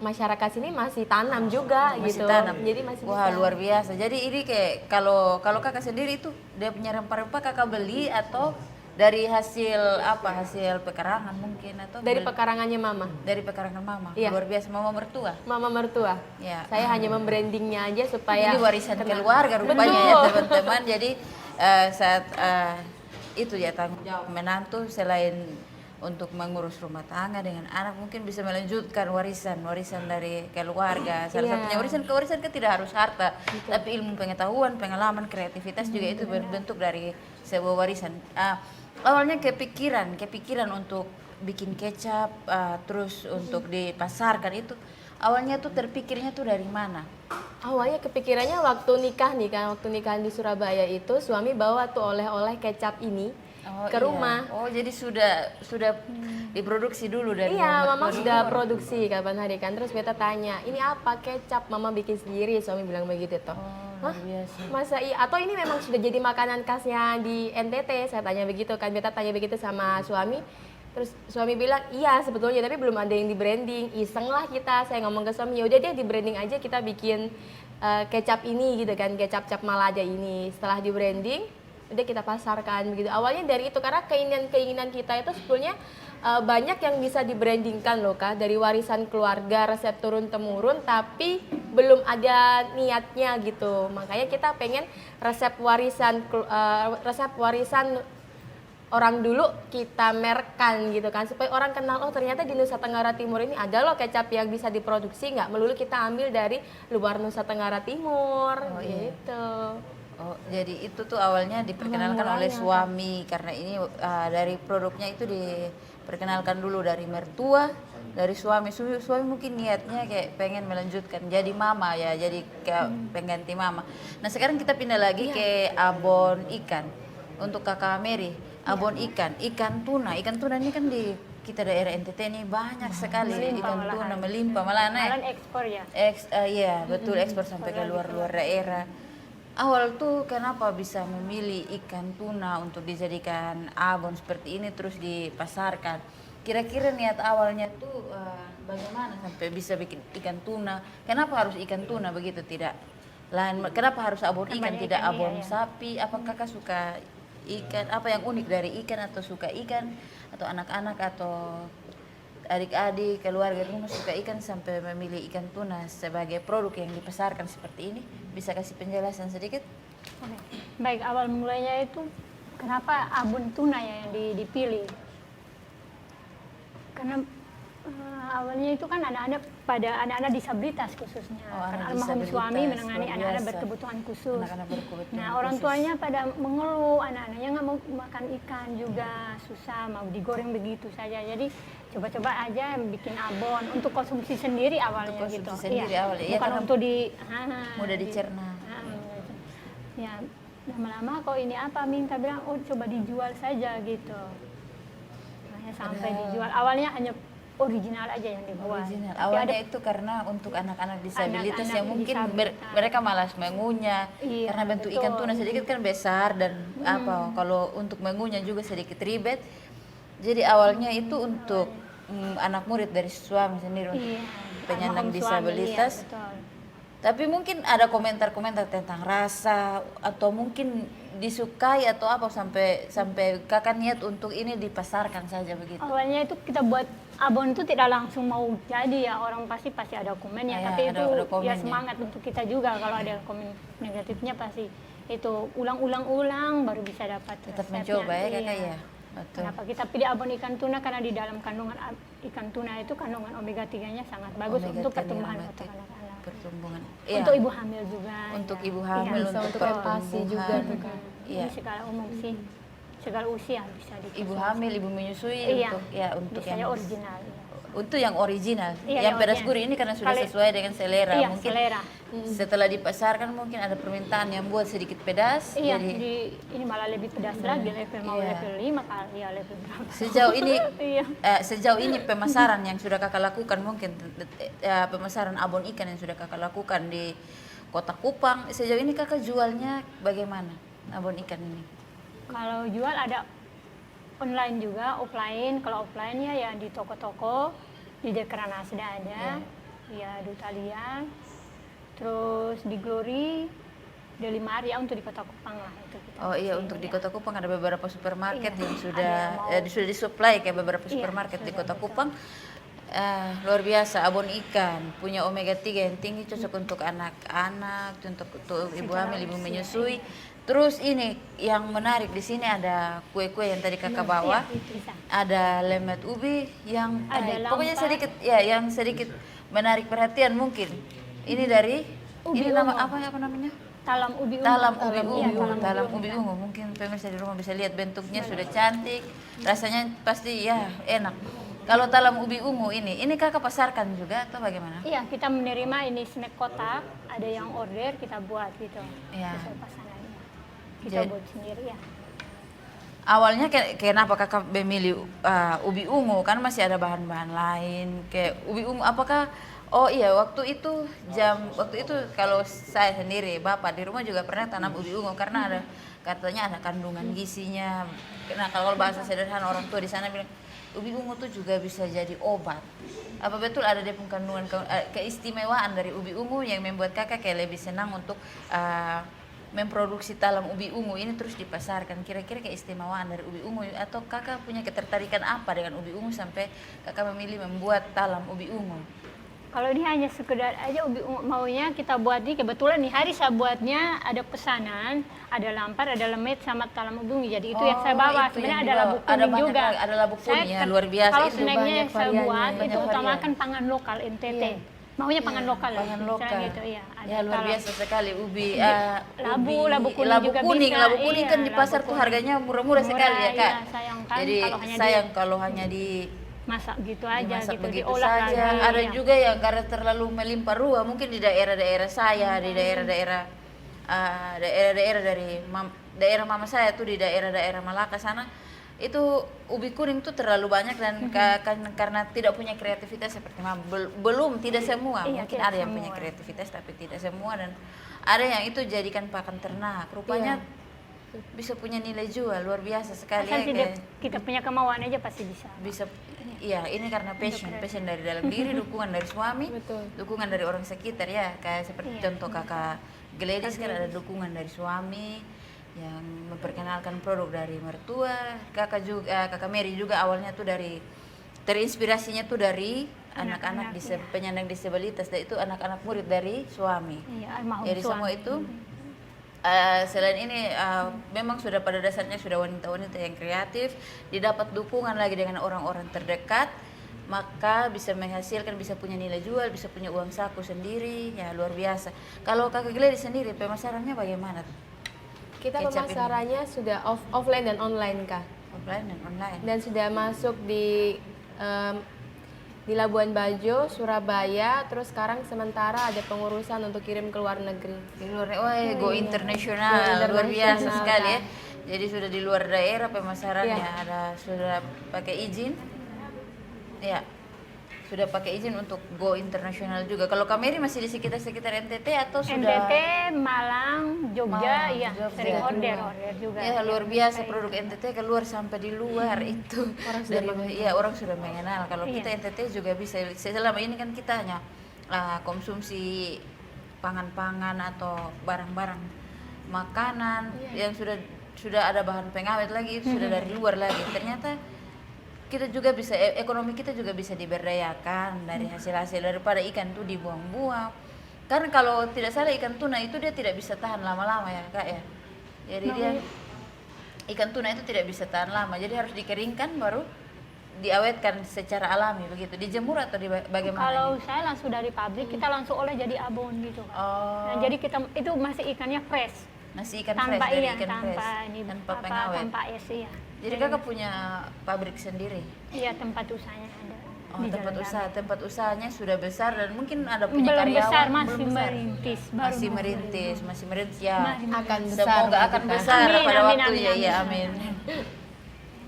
Speaker 2: masyarakat sini masih tanam juga
Speaker 3: Masih
Speaker 2: gitu.
Speaker 3: tanam.
Speaker 2: Jadi masih
Speaker 3: Wah,
Speaker 2: bisa.
Speaker 3: luar biasa. Jadi ini kayak kalau kakak sendiri itu dia punya rempah-rempah kakak beli atau dari hasil apa? Hasil pekarangan mungkin atau
Speaker 2: Dari
Speaker 3: beli-
Speaker 2: pekarangannya Mama.
Speaker 3: dari pekarangan mama.
Speaker 2: Iya.
Speaker 3: Luar biasa, mama mertua.
Speaker 2: Mama mertua.
Speaker 3: Ya.
Speaker 2: Saya hanya membrandingnya aja supaya
Speaker 3: Ini warisan
Speaker 2: kenal.
Speaker 3: keluarga rupanya ya
Speaker 2: Betul.
Speaker 3: teman-teman. Jadi saat itu ya tanggung jawab menantu selain untuk mengurus rumah tangga dengan anak mungkin bisa melanjutkan warisan dari keluarga. Salah
Speaker 2: Iya.
Speaker 3: satunya warisan kan tidak harus harta, tapi ilmu pengetahuan, pengalaman, kreativitas juga itu berbentuk dari sebuah warisan. Awalnya kepikiran untuk bikin kecap, terus untuk dipasarkan itu awalnya tuh terpikirnya tuh dari mana?
Speaker 2: Awalnya kepikirannya waktu nikah nih kan, waktu nikahan di Surabaya itu suami bawa tuh oleh-oleh kecap ini ke
Speaker 3: iya.
Speaker 2: rumah.
Speaker 3: Oh, jadi sudah diproduksi dulu dari
Speaker 2: Iya,
Speaker 3: rumah
Speaker 2: Mama
Speaker 3: tua
Speaker 2: sudah
Speaker 3: dulu.
Speaker 2: produksi kapan hari kan. Terus beta tanya, ini apa kecap? Mama bikin sendiri, suami bilang begitu toh.
Speaker 3: Oh, luar biasa.
Speaker 2: Masa iya? Atau ini memang sudah jadi makanan khasnya di NTT? Saya tanya begitu kan, beta tanya begitu sama suami. Terus suami bilang, iya sebetulnya tapi belum ada yang di branding. Iseng lah kita, saya ngomong ke suami, yaudah dia di branding aja, kita bikin kecap ini gitu kan, kecap cap Malaja ini. Setelah di branding, udah kita pasarkan begitu. Awalnya dari itu karena keinginan kita itu sebetulnya banyak yang bisa dibrandingkan loh Kak, dari warisan keluarga, resep turun temurun, tapi belum ada niatnya gitu. Makanya kita pengen resep warisan orang dulu kita merkan gitu kan, supaya orang kenal, oh ternyata di Nusa Tenggara Timur ini ada loh kecap yang bisa diproduksi, nggak melulu kita ambil dari luar Nusa Tenggara Timur gitu.
Speaker 3: Oh, jadi itu tuh awalnya diperkenalkan oleh suami karena ini dari produknya itu diperkenalkan dulu dari mertua, dari suami. Suami mungkin niatnya kayak pengen melanjutkan jadi mama ya, jadi kayak pengganti mama. Nah, sekarang kita pindah lagi ke abon ikan. Untuk Kakak Mary, abon ikan tuna ini kan di kita daerah NTT ini banyak sekali ikan tuna melimpah malah
Speaker 5: Malah ekspor ya.
Speaker 3: Iya betul, ekspor sampai ke luar daerah. Awal tuh kenapa bisa memilih ikan tuna untuk dijadikan abon seperti ini terus dipasarkan? Kira-kira niat awalnya tuh bagaimana sampai bisa bikin ikan tuna? Kenapa harus ikan tuna begitu tidak lain? Kenapa harus abon ikan tidak abon sapi? Apakah kakak suka ikan? Apa yang unik dari ikan atau suka ikan atau anak-anak atau adik-adik keluarga rumah suka ikan sampai memilih ikan tuna sebagai produk yang dipasarkan seperti ini? Bisa kasih penjelasan sedikit?
Speaker 5: Oke. Baik, awal mulanya itu kenapa abon tuna ya yang dipilih? Karena awalnya itu kan anak-anak disabilitas khususnya.
Speaker 3: Oh,
Speaker 5: Karena
Speaker 3: anak
Speaker 5: almarhum
Speaker 3: disabilitas,
Speaker 5: suami menangani
Speaker 3: luar
Speaker 5: anak-anak
Speaker 3: biasa.
Speaker 5: berkebutuhan khusus.
Speaker 3: Anak-anak berkebutuhan
Speaker 5: Nah, orang
Speaker 3: khusus.
Speaker 5: tuanya pada mengeluh, anak-anaknya nggak mau makan ikan juga susah, mau digoreng begitu saja. Jadi coba-coba aja bikin abon untuk konsumsi sendiri awalnya
Speaker 3: Untuk konsumsi
Speaker 5: gitu.
Speaker 3: sendiri
Speaker 5: Iya.
Speaker 3: awalnya. Iya,
Speaker 5: Bukan
Speaker 3: karena
Speaker 5: untuk
Speaker 3: mudah dicerna.
Speaker 5: Ya, lama-lama kok ini apa minta bilang, oh coba dijual saja gitu. Makanya sampai dijual. Awalnya hanya original aja yang dibuat.
Speaker 3: Original.
Speaker 5: Tapi
Speaker 3: Awalnya
Speaker 5: ada
Speaker 3: itu karena untuk anak-anak disabilitas
Speaker 5: Anak-anak
Speaker 3: yang mungkin
Speaker 5: disabilitas.
Speaker 3: mereka malas mengunyah
Speaker 5: Iya,
Speaker 3: karena bentuk
Speaker 5: betul.
Speaker 3: ikan tuna sedikit kan besar dan apa kalau untuk mengunyah juga sedikit ribet. Jadi awalnya itu untuk anak murid dari suami sendiri untuk
Speaker 5: iya,
Speaker 3: penyandang
Speaker 5: almarhum suami,
Speaker 3: disabilitas.
Speaker 5: iya, betul.
Speaker 3: Tapi mungkin ada komentar-komentar tentang rasa atau mungkin disukai atau apa sampai kakak niat untuk ini dipasarkan saja begitu.
Speaker 5: Awalnya itu kita buat abon itu tidak langsung mau jadi ya, orang pasti ada komennya,
Speaker 3: Iya,
Speaker 5: tapi
Speaker 3: ada
Speaker 5: itu ya
Speaker 3: komennya.
Speaker 5: semangat untuk kita juga kalau ada komen negatifnya pasti itu ulang-ulang baru bisa dapat
Speaker 3: Tetap
Speaker 5: resepnya.
Speaker 3: mencoba ya kakak
Speaker 5: Iya.
Speaker 3: ya. Betul.
Speaker 5: Kenapa kita pilih abon ikan tuna? Karena di dalam kandungan ikan tuna itu kandungan omega 3-nya sangat bagus
Speaker 3: Omega
Speaker 5: untuk
Speaker 3: 3
Speaker 5: pertumbuhan
Speaker 3: aromatik.
Speaker 5: otak anak-anak.
Speaker 3: Pertumbuhan.
Speaker 5: Untuk ibu hamil juga.
Speaker 3: Untuk
Speaker 5: ya.
Speaker 3: ibu hamil,
Speaker 5: Iya,
Speaker 2: Bisa untuk
Speaker 3: pertumbuhan.
Speaker 2: ASI juga tuh kan.
Speaker 3: Iya.
Speaker 5: Ini segala umum sih, segala usia bisa dikonsumsi.
Speaker 3: Ibu hamil, ibu menyusui
Speaker 5: Iya,
Speaker 3: untuk
Speaker 5: bisa
Speaker 3: yang
Speaker 5: ya original. Ya.
Speaker 3: untuk yang original.
Speaker 5: Iya,
Speaker 3: Yang pedas
Speaker 5: original.
Speaker 3: gurih ini karena sudah
Speaker 5: Kalau-
Speaker 3: sesuai dengan selera.
Speaker 5: Iya,
Speaker 3: Mungkin
Speaker 5: selera.
Speaker 3: setelah dipasarkan mungkin ada permintaan yang buat sedikit pedas.
Speaker 5: Iya,
Speaker 3: Jadi
Speaker 5: ini malah lebih pedas lagi, level mau
Speaker 3: Iya.
Speaker 5: level 5 kali ya level berapa.
Speaker 3: sejauh ini
Speaker 5: Iya.
Speaker 3: sejauh ini pemasaran yang sudah kakak lakukan mungkin pemasaran abon ikan yang sudah kakak lakukan di Kota Kupang, sejauh ini kakak jualnya bagaimana abon ikan ini?
Speaker 5: Kalau jual ada online juga, offline. Kalau offline-nya ya di toko-toko, di Dekrana sudah ada, ya Duta Liang, terus di Glory, di Limari ya untuk di Kota Kupang lah itu. Kita
Speaker 3: Oh iya,
Speaker 5: kasih,
Speaker 3: untuk di
Speaker 5: ya.
Speaker 3: Kota Kupang ada beberapa supermarket
Speaker 5: Iya,
Speaker 3: yang
Speaker 5: ada yang
Speaker 3: sudah disuplai kayak beberapa
Speaker 5: Iya,
Speaker 3: supermarket di
Speaker 5: sudah,
Speaker 3: Kota
Speaker 5: betul.
Speaker 3: Kupang. Luar biasa, abon ikan punya omega 3 yang tinggi, cocok untuk anak-anak, untuk ibu hamil, ibu menyusui. Terus ini yang menarik di sini ada kue-kue yang tadi kakak bawa.
Speaker 5: Iya, bisa.
Speaker 3: Ada lemet ubi yang
Speaker 5: Ada
Speaker 3: pokoknya
Speaker 5: lampa.
Speaker 3: sedikit ya, yang sedikit menarik perhatian mungkin. Ini dari
Speaker 5: Ubi
Speaker 3: ini nama
Speaker 5: ungu.
Speaker 3: apa namanya?
Speaker 5: Talam ubi ungu.
Speaker 3: Talam ubi
Speaker 5: Iya,
Speaker 3: ungu, talam
Speaker 5: ungu.
Speaker 3: ubi ungu. Mungkin pemirsa di rumah bisa lihat bentuknya sudah cantik, rasanya pasti ya enak. Kalau talam ubi ungu ini kakak pasarkan juga atau bagaimana?
Speaker 5: Iya, kita menerima ini snack kotak, ada yang order kita buat gitu.
Speaker 3: Iya.
Speaker 5: Sesuai pesanannya. Kita
Speaker 3: Jadi-
Speaker 5: buat sendiri ya.
Speaker 3: Awalnya kenapa kakak memilih ubi ungu? Kan masih ada bahan-bahan lain kayak ubi ungu. Apakah oh iya waktu itu kalau saya sendiri bapak di rumah juga pernah tanam ubi ungu karena ada katanya ada kandungan gizinya. Nah kalau bahasa sederhana orang tua di sana bilang ubi ungu tuh juga bisa jadi obat. Apa betul ada dia pun kandungan keistimewaan dari ubi ungu yang membuat kakak kayak lebih senang untuk memproduksi talam ubi ungu ini terus dipasarkan? Kira-kira keistimewaan dari ubi ungu atau kakak punya ketertarikan apa dengan ubi ungu sampai kakak memilih membuat talam ubi ungu?
Speaker 5: Kalau ini hanya sekedar aja ubi ungu maunya kita buat nih, kebetulan nih hari saya buatnya ada pesanan, ada lampar, ada lemet sama talam ubi ungu. Jadi itu yang saya bawa.
Speaker 3: Itu
Speaker 5: Sebenarnya
Speaker 3: yang
Speaker 5: ada
Speaker 3: dibawa.
Speaker 5: labu kuning
Speaker 3: banyak
Speaker 5: juga.
Speaker 3: ada labu kuning ya,
Speaker 5: Saya
Speaker 3: luar biasa
Speaker 5: Kalau
Speaker 3: itu.
Speaker 5: snacknya
Speaker 2: banyak
Speaker 5: yang saya
Speaker 2: variannya,
Speaker 5: buat
Speaker 3: banyak
Speaker 5: itu
Speaker 3: varian.
Speaker 5: utamakan pangan lokal NTT.
Speaker 3: Iya.
Speaker 5: Maunya pangan lokal lah.
Speaker 3: Pangan
Speaker 5: misalnya
Speaker 3: lokal.
Speaker 5: Gitu, ya. Ada
Speaker 3: Ya luar
Speaker 5: talam.
Speaker 3: biasa sekali ubi
Speaker 5: labu kuning juga bisa.
Speaker 3: labu kuning kan
Speaker 5: Iya,
Speaker 3: di pasar
Speaker 5: labu
Speaker 3: tuh
Speaker 5: kuning.
Speaker 3: harganya murah-murah sekali ya kak.
Speaker 5: Iya, sayang kan
Speaker 3: Jadi
Speaker 5: kalau hanya
Speaker 3: sayang kalau hanya
Speaker 5: masak gitu aja
Speaker 3: dimasak
Speaker 5: gitu,
Speaker 3: begitu
Speaker 5: diolah
Speaker 3: saja.
Speaker 5: lagi.
Speaker 3: Ada
Speaker 5: ya.
Speaker 3: juga yang karena terlalu melimpah ruah, mungkin di daerah-daerah saya, di daerah-daerah daerah mama saya tuh di daerah-daerah Malaka sana, itu ubi kuning tuh terlalu banyak dan karena tidak punya kreativitas seperti mama. Belum, tidak semua.
Speaker 5: Iya,
Speaker 3: Mungkin
Speaker 5: tidak
Speaker 3: ada yang punya
Speaker 5: semua.
Speaker 3: kreativitas tapi tidak semua, dan ada yang itu jadikan pakan ternak. Rupanya bisa punya nilai jual luar biasa sekali
Speaker 5: Asal
Speaker 3: ya.
Speaker 5: tidak
Speaker 3: Kayak
Speaker 5: kita punya kemauan aja pasti bisa.
Speaker 3: bisa iya, ini karena passion dari dalam diri, dukungan dari suami,
Speaker 2: Betul.
Speaker 3: dukungan dari orang sekitar ya, kayak seperti contoh kakak Gladys kan ada dukungan dari suami yang memperkenalkan produk dari mertua. Kakak Mary juga awalnya tuh dari terinspirasinya tuh dari anak-anak penyandang disabilitas, dan itu anak-anak murid dari suami.
Speaker 5: Iya, almarhum
Speaker 3: Jadi
Speaker 5: suami.
Speaker 3: semua itu selain ini memang sudah pada dasarnya sudah wanita-wanita yang kreatif, didapat dukungan lagi dengan orang-orang terdekat, maka bisa menghasilkan, bisa punya nilai jual, bisa punya uang saku sendiri, ya luar biasa. Kalau kakak Gladys sendiri pemasarannya bagaimana?
Speaker 2: Kita
Speaker 3: Kecap ini.
Speaker 2: pemasarannya sudah offline dan online kak,
Speaker 3: Offline dan online.
Speaker 2: dan sudah masuk di Labuan Bajo, Surabaya, terus sekarang sementara ada pengurusan untuk kirim ke luar negeri.
Speaker 3: Di luar, go internasional,
Speaker 2: Go
Speaker 3: luar biasa
Speaker 2: internasional,
Speaker 3: sekali ya.
Speaker 2: Kak.
Speaker 3: Jadi sudah di luar daerah pemasarannya,
Speaker 2: Iya.
Speaker 3: sudah pakai izin, ya sudah pakai izin untuk go internasional juga. Kalau Kameri masih di sekitar NTT atau sudah?
Speaker 5: NTT, Malang, Jogja,
Speaker 3: Malang,
Speaker 5: iya
Speaker 3: Jogja.
Speaker 5: sering order juga.
Speaker 3: Ya luar biasa produk NTT keluar sampai di luar itu. Orang sudah mengenal. Kalau kita NTT juga bisa. Selama ini kan kita hanya konsumsi pangan-pangan atau barang-barang makanan yang sudah ada bahan pengawet lagi, itu sudah dari luar lagi. Ternyata kita juga bisa, ekonomi kita juga bisa diberdayakan dari hasil-hasil daripada ikan itu dibuang-buang. Karena kalau tidak salah ikan tuna itu dia tidak bisa tahan lama-lama ya kak ya. Jadi dia ikan tuna itu tidak bisa tahan lama, jadi harus dikeringkan baru diawetkan secara alami begitu. Dijemur atau bagaimana?
Speaker 5: Kalau
Speaker 3: ini?
Speaker 5: saya langsung dari pabrik, kita langsung olah jadi abon gitu.
Speaker 3: Oh,
Speaker 5: Nah, jadi kita itu masih ikannya fresh.
Speaker 3: nasi ikan
Speaker 5: Tanpa
Speaker 3: fresh dari
Speaker 5: iya,
Speaker 3: ikan fresh, tanpa pengawet.
Speaker 5: tanpa es iya.
Speaker 3: Jadi kakak punya pabrik sendiri?
Speaker 5: Iya, tempat usahanya ada.
Speaker 3: Oh,
Speaker 5: di
Speaker 3: tempat
Speaker 5: Jalan
Speaker 3: usaha,
Speaker 5: Damai.
Speaker 3: tempat usahanya sudah besar dan mungkin ada punya
Speaker 5: Belum
Speaker 3: karyawan.
Speaker 5: besar, masih
Speaker 3: belum besar.
Speaker 5: merintis. Baru
Speaker 3: Masih
Speaker 5: mau
Speaker 3: merintis ya.
Speaker 2: Akan besar.
Speaker 3: Semoga akan
Speaker 2: begitu kan?
Speaker 3: besar
Speaker 5: Amin,
Speaker 3: pada
Speaker 5: amin,
Speaker 3: waktunya
Speaker 5: amin,
Speaker 3: ya,
Speaker 5: amin.
Speaker 3: amin.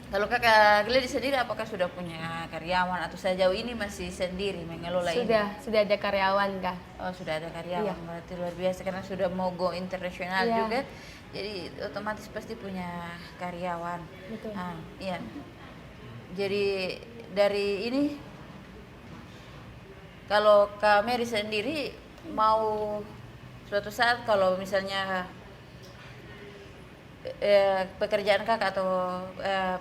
Speaker 3: Kalau kakak Gladys sendiri apakah sudah punya karyawan atau sejauh ini masih sendiri mengelola ini?
Speaker 2: Sudah ada karyawan kah?
Speaker 3: Oh, sudah ada karyawan,
Speaker 2: Iya.
Speaker 3: berarti luar biasa karena sudah mau go internasional
Speaker 2: Iya.
Speaker 3: juga. Jadi otomatis pasti punya karyawan.
Speaker 2: Betul.
Speaker 3: Ah, iya. Jadi dari ini kalau Kak Mary sendiri mau suatu saat kalau misalnya pekerjaan kakak atau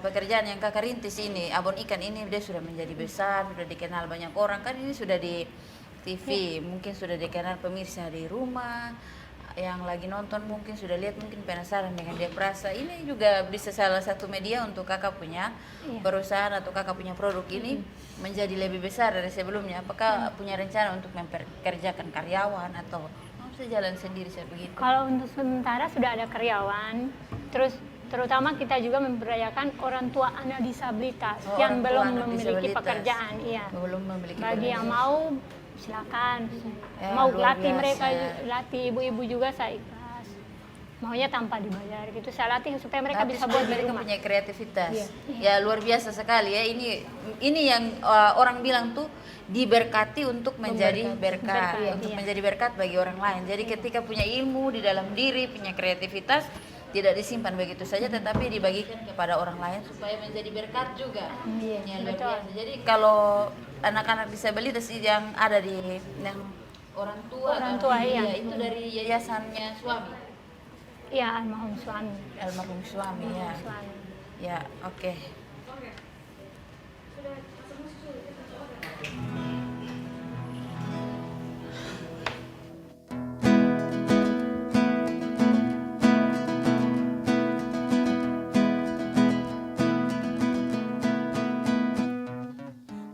Speaker 3: pekerjaan yang kakak rintis ini, abon ikan ini dia sudah menjadi besar, sudah dikenal banyak orang kan, ini sudah di TV, mungkin sudah dikenal pemirsa di rumah yang lagi nonton mungkin sudah lihat, mungkin penasaran dengan dia perasa. Ini juga bisa salah satu media untuk kakak punya perusahaan atau kakak punya produk ini menjadi lebih besar dari sebelumnya. Apakah punya rencana untuk mempekerjakan karyawan atau bisa jalan sendiri saya begitu?
Speaker 5: Kalau untuk sementara sudah ada karyawan, terus terutama kita juga memberdayakan orang tua anak disabilitas
Speaker 3: Oh,
Speaker 5: yang
Speaker 3: orang tua
Speaker 5: belum
Speaker 3: anak
Speaker 5: memiliki
Speaker 3: disabilitas.
Speaker 5: pekerjaan, iya.
Speaker 3: Belum memiliki
Speaker 5: Bagi yang
Speaker 3: pekerjaan.
Speaker 5: mau silakan.
Speaker 3: Ya,
Speaker 5: Mau
Speaker 3: luar
Speaker 5: latih
Speaker 3: biasa.
Speaker 5: mereka, latih ibu-ibu juga saya ikhlas. Maunya tanpa dibayar gitu. Saya latih supaya mereka
Speaker 3: Tapi
Speaker 5: bisa
Speaker 3: supaya
Speaker 5: buat di
Speaker 3: mereka
Speaker 5: rumah.
Speaker 3: punya kreativitas.
Speaker 2: Iya.
Speaker 3: Ya luar biasa sekali ya. Ini yang orang bilang tuh diberkati untuk menjadi berkat,
Speaker 5: Berkat,
Speaker 3: untuk
Speaker 5: iya.
Speaker 3: menjadi berkat bagi orang lain. Jadi ketika punya ilmu di dalam diri, punya kreativitas, tidak disimpan begitu saja, tetapi dibagikan kepada orang lain supaya menjadi berkat juga.
Speaker 2: Iya,
Speaker 3: Ya, luar
Speaker 5: betul.
Speaker 3: biasa. Jadi kalau anak-anak disabilitas yang ada di yang orang tua,
Speaker 5: Orang tua, iya.
Speaker 3: itu dari yayasannya suami,
Speaker 5: Iya, almarhum suami.
Speaker 3: almarhum suami ya.
Speaker 5: Suami.
Speaker 3: Ya, oke.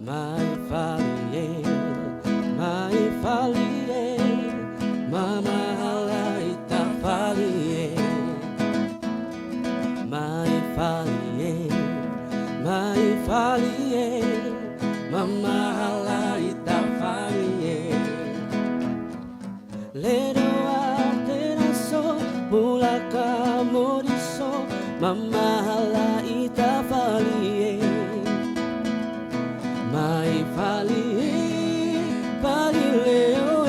Speaker 1: My Valier, my Valier, Mama Halaita Valier, my Valier, my Valier, Mama Halaita Valier. Ledo alteraso, mula kamu diso, Mama Halaita Valier. My Valier, Valileo,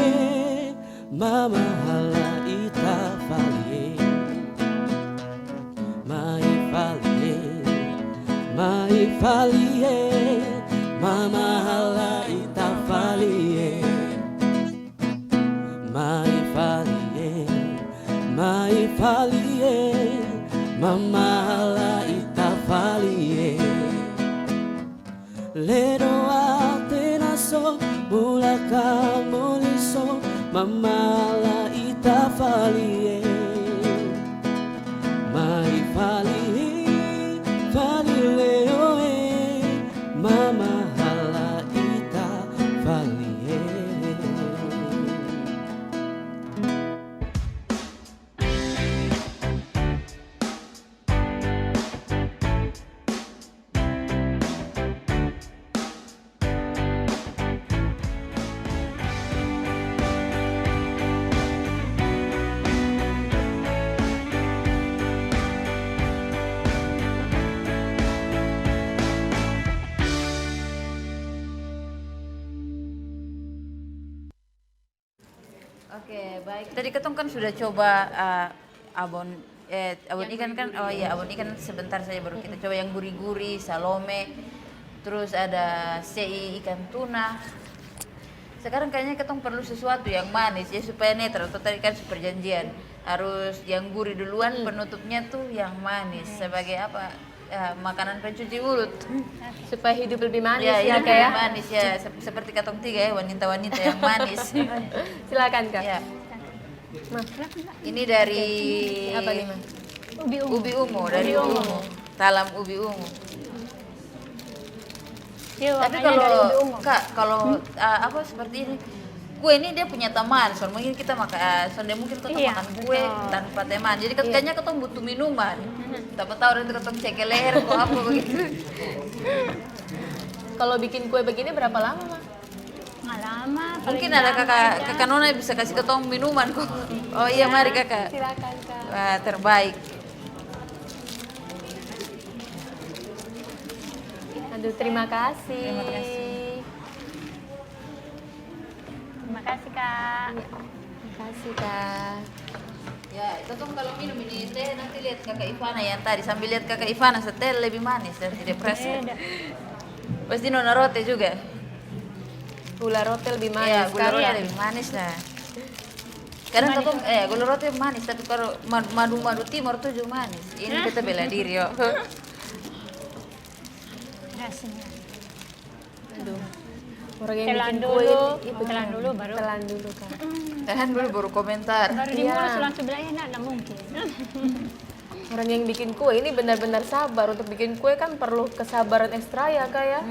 Speaker 1: Mama Halaita Valier. My Valier, my Valier, Mama Halaita Valier. My Valier, my Valier, Mama Halaita Valier. Ledo atenaso, mula kamuliso, mamala ita falie. Mai falie, falileo mama hala ita falie.
Speaker 3: Oke, baik. Tadi ketong kan sudah coba abon ikan kan, oh iya abon ikan sebentar saja baru kita coba yang guri-guri, salome, terus ada sei ikan tuna. Sekarang kayaknya ketong perlu sesuatu yang manis ya supaya netral. Atau tadi kan perjanjian harus yang gurih duluan, penutupnya tuh yang manis sebagai apa? Makanan pencuci mulut.
Speaker 2: Supaya hidup lebih manis
Speaker 3: Ya,
Speaker 2: ya,
Speaker 3: yang
Speaker 2: Kak ya.
Speaker 3: manis ya, seperti katong tiga ya, wanita-wanita yang manis.
Speaker 2: Silakan Kak.
Speaker 3: Ya.
Speaker 2: Ma,
Speaker 3: Ini dari
Speaker 2: apa nih, Ma?
Speaker 5: Ubi ungu.
Speaker 3: ubi ungu, dari ubi ungu. Talam ubi ungu.
Speaker 5: Iya,
Speaker 3: Tapi
Speaker 5: warnanya dari ubi ungu.
Speaker 3: Kak, kalau apa seperti ini, kue ini dia punya teman. Soalnya mungkin kita makan, soalnya mungkin kita
Speaker 5: Iya,
Speaker 3: makan kue
Speaker 5: betul.
Speaker 3: tanpa teman. Jadi kayaknya kita butuh minuman. Tapi tahu nanti kita cek leher kok apa begitu.
Speaker 2: Kalau bikin kue begini berapa lama, Ma?
Speaker 5: Nggak lama.
Speaker 3: Mungkin
Speaker 5: paling
Speaker 3: ada
Speaker 5: lama
Speaker 3: kakak Nona bisa kasih ketong minuman kok. Oh iya, mari kakak.
Speaker 2: Silakan, Kak.
Speaker 3: Wah, terbaik.
Speaker 2: Aduh, terima kasih.
Speaker 3: Terima kasih.
Speaker 5: Terima kasih Kak.
Speaker 2: Terima kasih, Kak.
Speaker 3: Ya, ketong kalau minum ini teh nanti lihat kakak Ivana yang tadi sambil lihat kakak Ivana setel lebih manis dan tidak perasa.
Speaker 5: Beda.
Speaker 3: Pasti Nona Rote juga.
Speaker 2: Gula roti lebih manis.
Speaker 3: Iya, gula
Speaker 2: kan?
Speaker 3: roti lebih manis nah. Kadang ketong gula roti manis tapi kalau madu timur tuh juga manis. Ini kita bela diri yo.
Speaker 5: Rasanya.
Speaker 2: Aduh. Orang yang
Speaker 5: Telan
Speaker 2: bikin
Speaker 5: dulu,
Speaker 2: kue ini,
Speaker 5: telan dulu baru.
Speaker 2: telan dulu, Kak.
Speaker 3: Tahan dulu baru komentar.
Speaker 5: Baru dimulus langsung bilang enak, nggak mungkin.
Speaker 2: Orang yang bikin kue ini benar-benar sabar. Untuk bikin kue kan perlu kesabaran ekstra ya, Kak ya.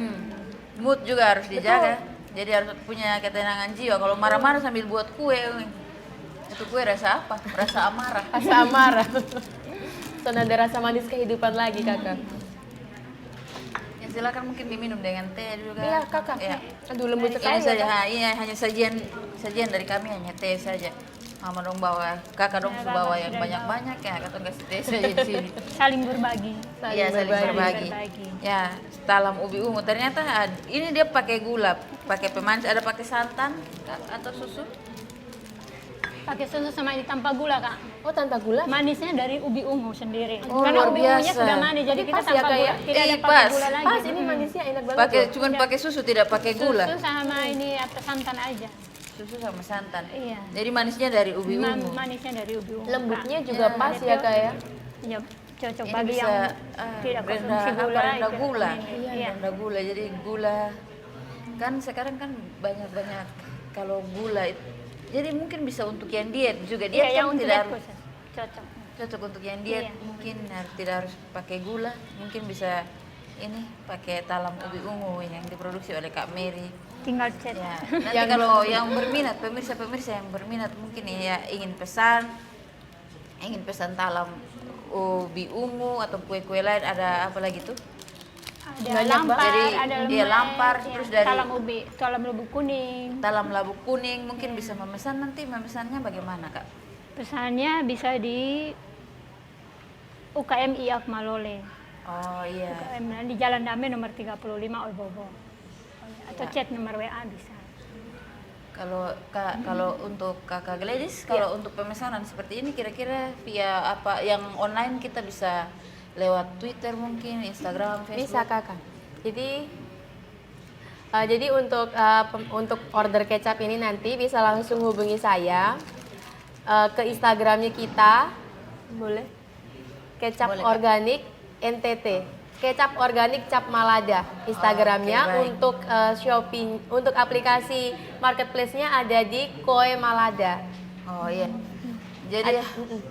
Speaker 3: Mood juga harus dijaga. Jadi harus punya ketenangan jiwa. Kalau marah-marah sambil buat kue, itu kue rasa apa? Rasa amarah.
Speaker 2: Rasa amarah. Dan ada rasa manis kehidupan lagi, Kakak.
Speaker 3: Ya silakan mungkin diminum dengan teh juga.
Speaker 2: Iya, Kakak.
Speaker 3: Ya.
Speaker 2: Aduh, lembut
Speaker 3: Ini
Speaker 2: sekali
Speaker 3: saja,
Speaker 2: ya, Kak.
Speaker 3: iya hanya sajian dari kami hanya teh saja. Mama dong bawa, kakak dong bawa yang banyak-banyak ya, kakak kasih teh saja di sini.
Speaker 5: Saling berbagi.
Speaker 3: Iya saling berbagi.
Speaker 5: berbagi.
Speaker 3: Ya, talam ubi ungu. Ternyata ini dia pakai gula, pakai pemanis, ada pakai santan Kak, atau susu?
Speaker 5: Pakai susu sama ini tanpa gula Kak.
Speaker 2: Oh, tanpa gula?
Speaker 5: Manisnya dari ubi ungu sendiri.
Speaker 3: Oh,
Speaker 5: Karena
Speaker 3: luar
Speaker 5: ubi ungunya
Speaker 3: biasa.
Speaker 5: sudah manis, jadi
Speaker 2: Tapi
Speaker 5: kita
Speaker 2: pas ya,
Speaker 5: tanpa
Speaker 2: Kak,
Speaker 5: gula,
Speaker 2: ya?
Speaker 5: tidak ada
Speaker 3: Pas.
Speaker 5: pakai gula lagi.
Speaker 2: Pas, ini manisnya enak banget
Speaker 3: Pakai
Speaker 2: loh.
Speaker 3: cuman pakai susu tidak pakai gula.
Speaker 5: Susu sama ini atau santan aja.
Speaker 3: Susu sama santan.
Speaker 5: Iya.
Speaker 3: Jadi manisnya dari ubi ungu.
Speaker 5: Manisnya dari ubi ungu.
Speaker 2: Lembutnya
Speaker 5: Kak.
Speaker 2: juga pas ya, Kak ya.
Speaker 5: Ya, cocok
Speaker 3: Ini
Speaker 5: bagi
Speaker 3: bisa
Speaker 5: yang tidak
Speaker 3: rendah
Speaker 5: konsumsi gula.
Speaker 3: rendah
Speaker 5: itu
Speaker 3: gula.
Speaker 5: ini. Iya.
Speaker 3: Rendah gula. Jadi gula kan sekarang kan banyak kalau gula jadi mungkin bisa untuk yang diet juga
Speaker 5: Iya,
Speaker 3: diet
Speaker 5: yang
Speaker 3: kan
Speaker 5: untuk
Speaker 3: tidak
Speaker 5: diet
Speaker 3: harus
Speaker 5: khusus. Cocok.
Speaker 3: cocok untuk yang diet
Speaker 5: Iya.
Speaker 3: mungkin tidak harus pakai gula, mungkin bisa ini pakai talam ubi ungu yang diproduksi oleh Kak Mary.
Speaker 5: Tinggal chat.
Speaker 3: Ya, nanti kalau yang berminat pemirsa yang berminat mungkin ya ingin pesan talam ubi ungu atau kue-kue lain, ada apa lagi tuh?
Speaker 5: Ada
Speaker 2: Banyak
Speaker 5: lampar,
Speaker 3: Jadi,
Speaker 5: ada
Speaker 3: iya,
Speaker 5: lemon,
Speaker 3: lampar,
Speaker 5: iya,
Speaker 3: terus dari-
Speaker 5: talam lubuk kuning.
Speaker 3: Talam labu kuning mungkin bisa memesan, nanti memesannya bagaimana Kak?
Speaker 5: Pesannya bisa di UKM IAK Malole.
Speaker 3: Oh iya.
Speaker 5: UKM di Jalan Damai nomor 35 Olbobo. Atau
Speaker 3: Ya.
Speaker 5: chat nomor WA bisa.
Speaker 3: Kalau untuk Kakak Gladys, kalau untuk pemesanan seperti ini kira-kira via apa yang online kita bisa lewat Twitter mungkin, Instagram, Facebook.
Speaker 2: Bisa, Kakak. Jadi untuk order kecap ini nanti bisa langsung hubungi saya ke Instagramnya kita, boleh? Kecap
Speaker 3: Boleh, Kak.
Speaker 2: organik NTT. Kecap organik Cap Malada Instagramnya.
Speaker 3: Oke, baik.
Speaker 2: Untuk shopping, untuk aplikasi marketplace-nya ada di Koe Malada.
Speaker 3: Oh iya. Jadi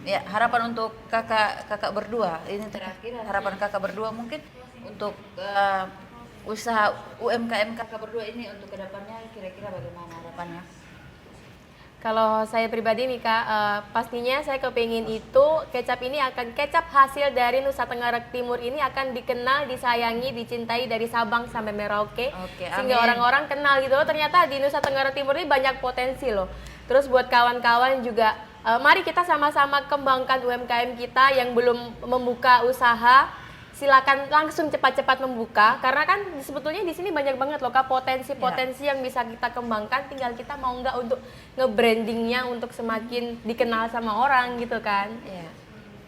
Speaker 3: ya harapan untuk kakak berdua ini terakhir, harapan kakak berdua mungkin untuk usaha UMKM kakak berdua ini untuk kedepannya kira-kira bagaimana harapannya?
Speaker 2: Kalau saya pribadi nih Kak, pastinya saya kepingin itu kecap hasil dari Nusa Tenggara Timur ini akan dikenal, disayangi, dicintai dari Sabang sampai Merauke.
Speaker 3: Oke,
Speaker 2: Sehingga
Speaker 3: amin.
Speaker 2: orang-orang kenal gitu, oh, ternyata di Nusa Tenggara Timur ini banyak potensi loh. Terus buat kawan-kawan juga, mari kita sama-sama kembangkan UMKM kita yang belum membuka usaha. Silakan langsung cepat-cepat membuka, karena kan sebetulnya di sini banyak banget loh Kak potensi-potensi yang bisa kita kembangkan, tinggal kita mau nggak untuk nge-brandingnya untuk semakin dikenal sama orang gitu kan.
Speaker 3: Iya.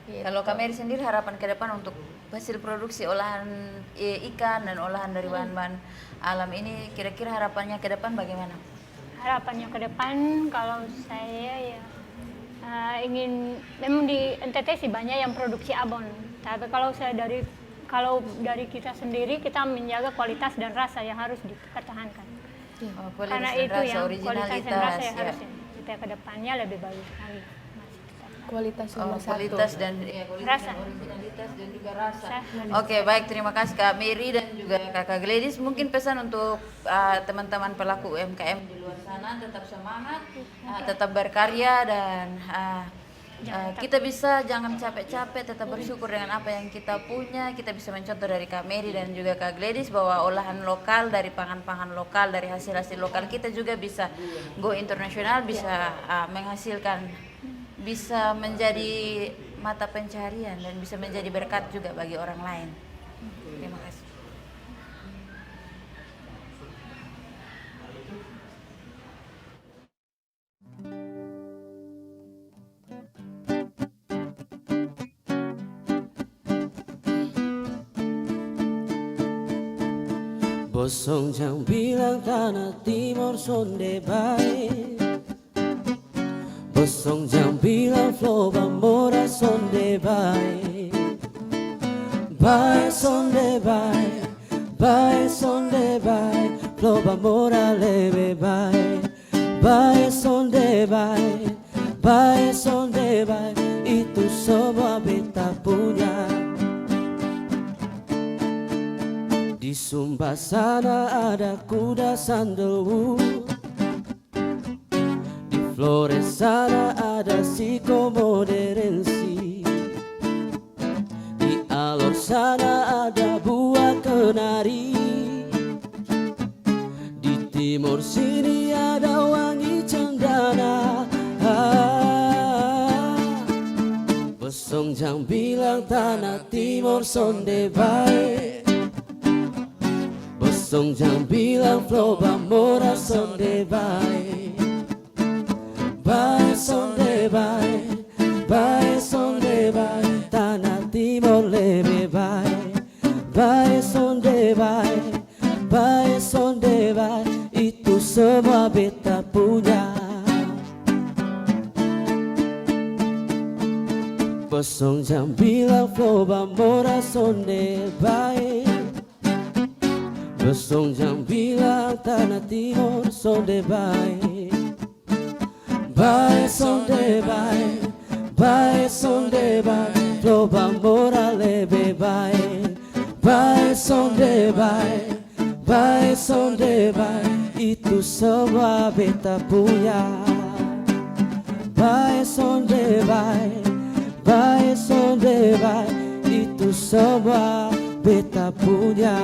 Speaker 2: Gitu.
Speaker 3: Kalau Kak Mary sendiri harapan ke depan untuk hasil produksi olahan ikan dan olahan dari bahan-bahan alam ini kira-kira harapannya ke depan bagaimana?
Speaker 5: Harapannya ke depan kalau saya ya ingin, memang di NTT sih banyak yang produksi abon, tapi kalau dari kita sendiri kita menjaga kualitas dan rasa yang harus dipertahankan.
Speaker 3: Oh, kualitas
Speaker 5: Karena
Speaker 3: dan
Speaker 5: itu
Speaker 3: rasa,
Speaker 5: yang kualitas dan rasa
Speaker 3: originalitas,
Speaker 5: yang
Speaker 3: ya.
Speaker 5: harus kita ke depannya lebih bagus lagi. Masih tetap.
Speaker 2: Kualitas nomor satu.
Speaker 3: Kualitas dan kualitas
Speaker 5: Rasa.
Speaker 3: dan originalitas dan juga rasa.
Speaker 5: Rasa.
Speaker 3: Oke, baik, terima kasih Kak Mary dan juga Kakak Gladys. Mungkin pesan untuk teman-teman pelaku UMKM di luar sana, tetap semangat, tetap berkarya dan kita bisa jangan capek-capek, tetap bersyukur dengan apa yang kita punya. Kita bisa mencontoh dari Kak Mary dan juga Kak Gladys bahwa olahan lokal, dari pangan-pangan lokal, dari hasil-hasil lokal kita juga bisa go internasional, bisa menghasilkan, bisa menjadi mata pencarian dan bisa menjadi berkat juga bagi orang lain. Terima kasih.
Speaker 1: Bosong jang bilang tanah timur sonde baik, bosong jang bilang flow bambora sonde baik, baik sonde baik, baik sonde baik, flow bambora lebih baik, baik sonde baik, baik sonde baik, itu semua beta punya. Di Sumba sana ada kuda sandalwood, di Flores sana ada psikomoderensi, di Alor sana ada buah kenari, di timur sini ada wangi cendana. Bosong jang bilang tanah timur sonde baik, bosong jang bilang flow bambora sonde baik, baik sonde baik, baik sonde baik, tanah timur lebih baik, baik sonde baik, baik sonde baik, itu semua beta punya. Bosong jang bilang flow bambora sonde baik, bosong jang bilang tanah timur sonde baik, baik sonde baik, baik sonde baik, flow bambora lebih baik, baik sonde baik, baik sonde baik, itu semua beta punya. Baik sonde baik, baik sonde baik, itu semua beta punya.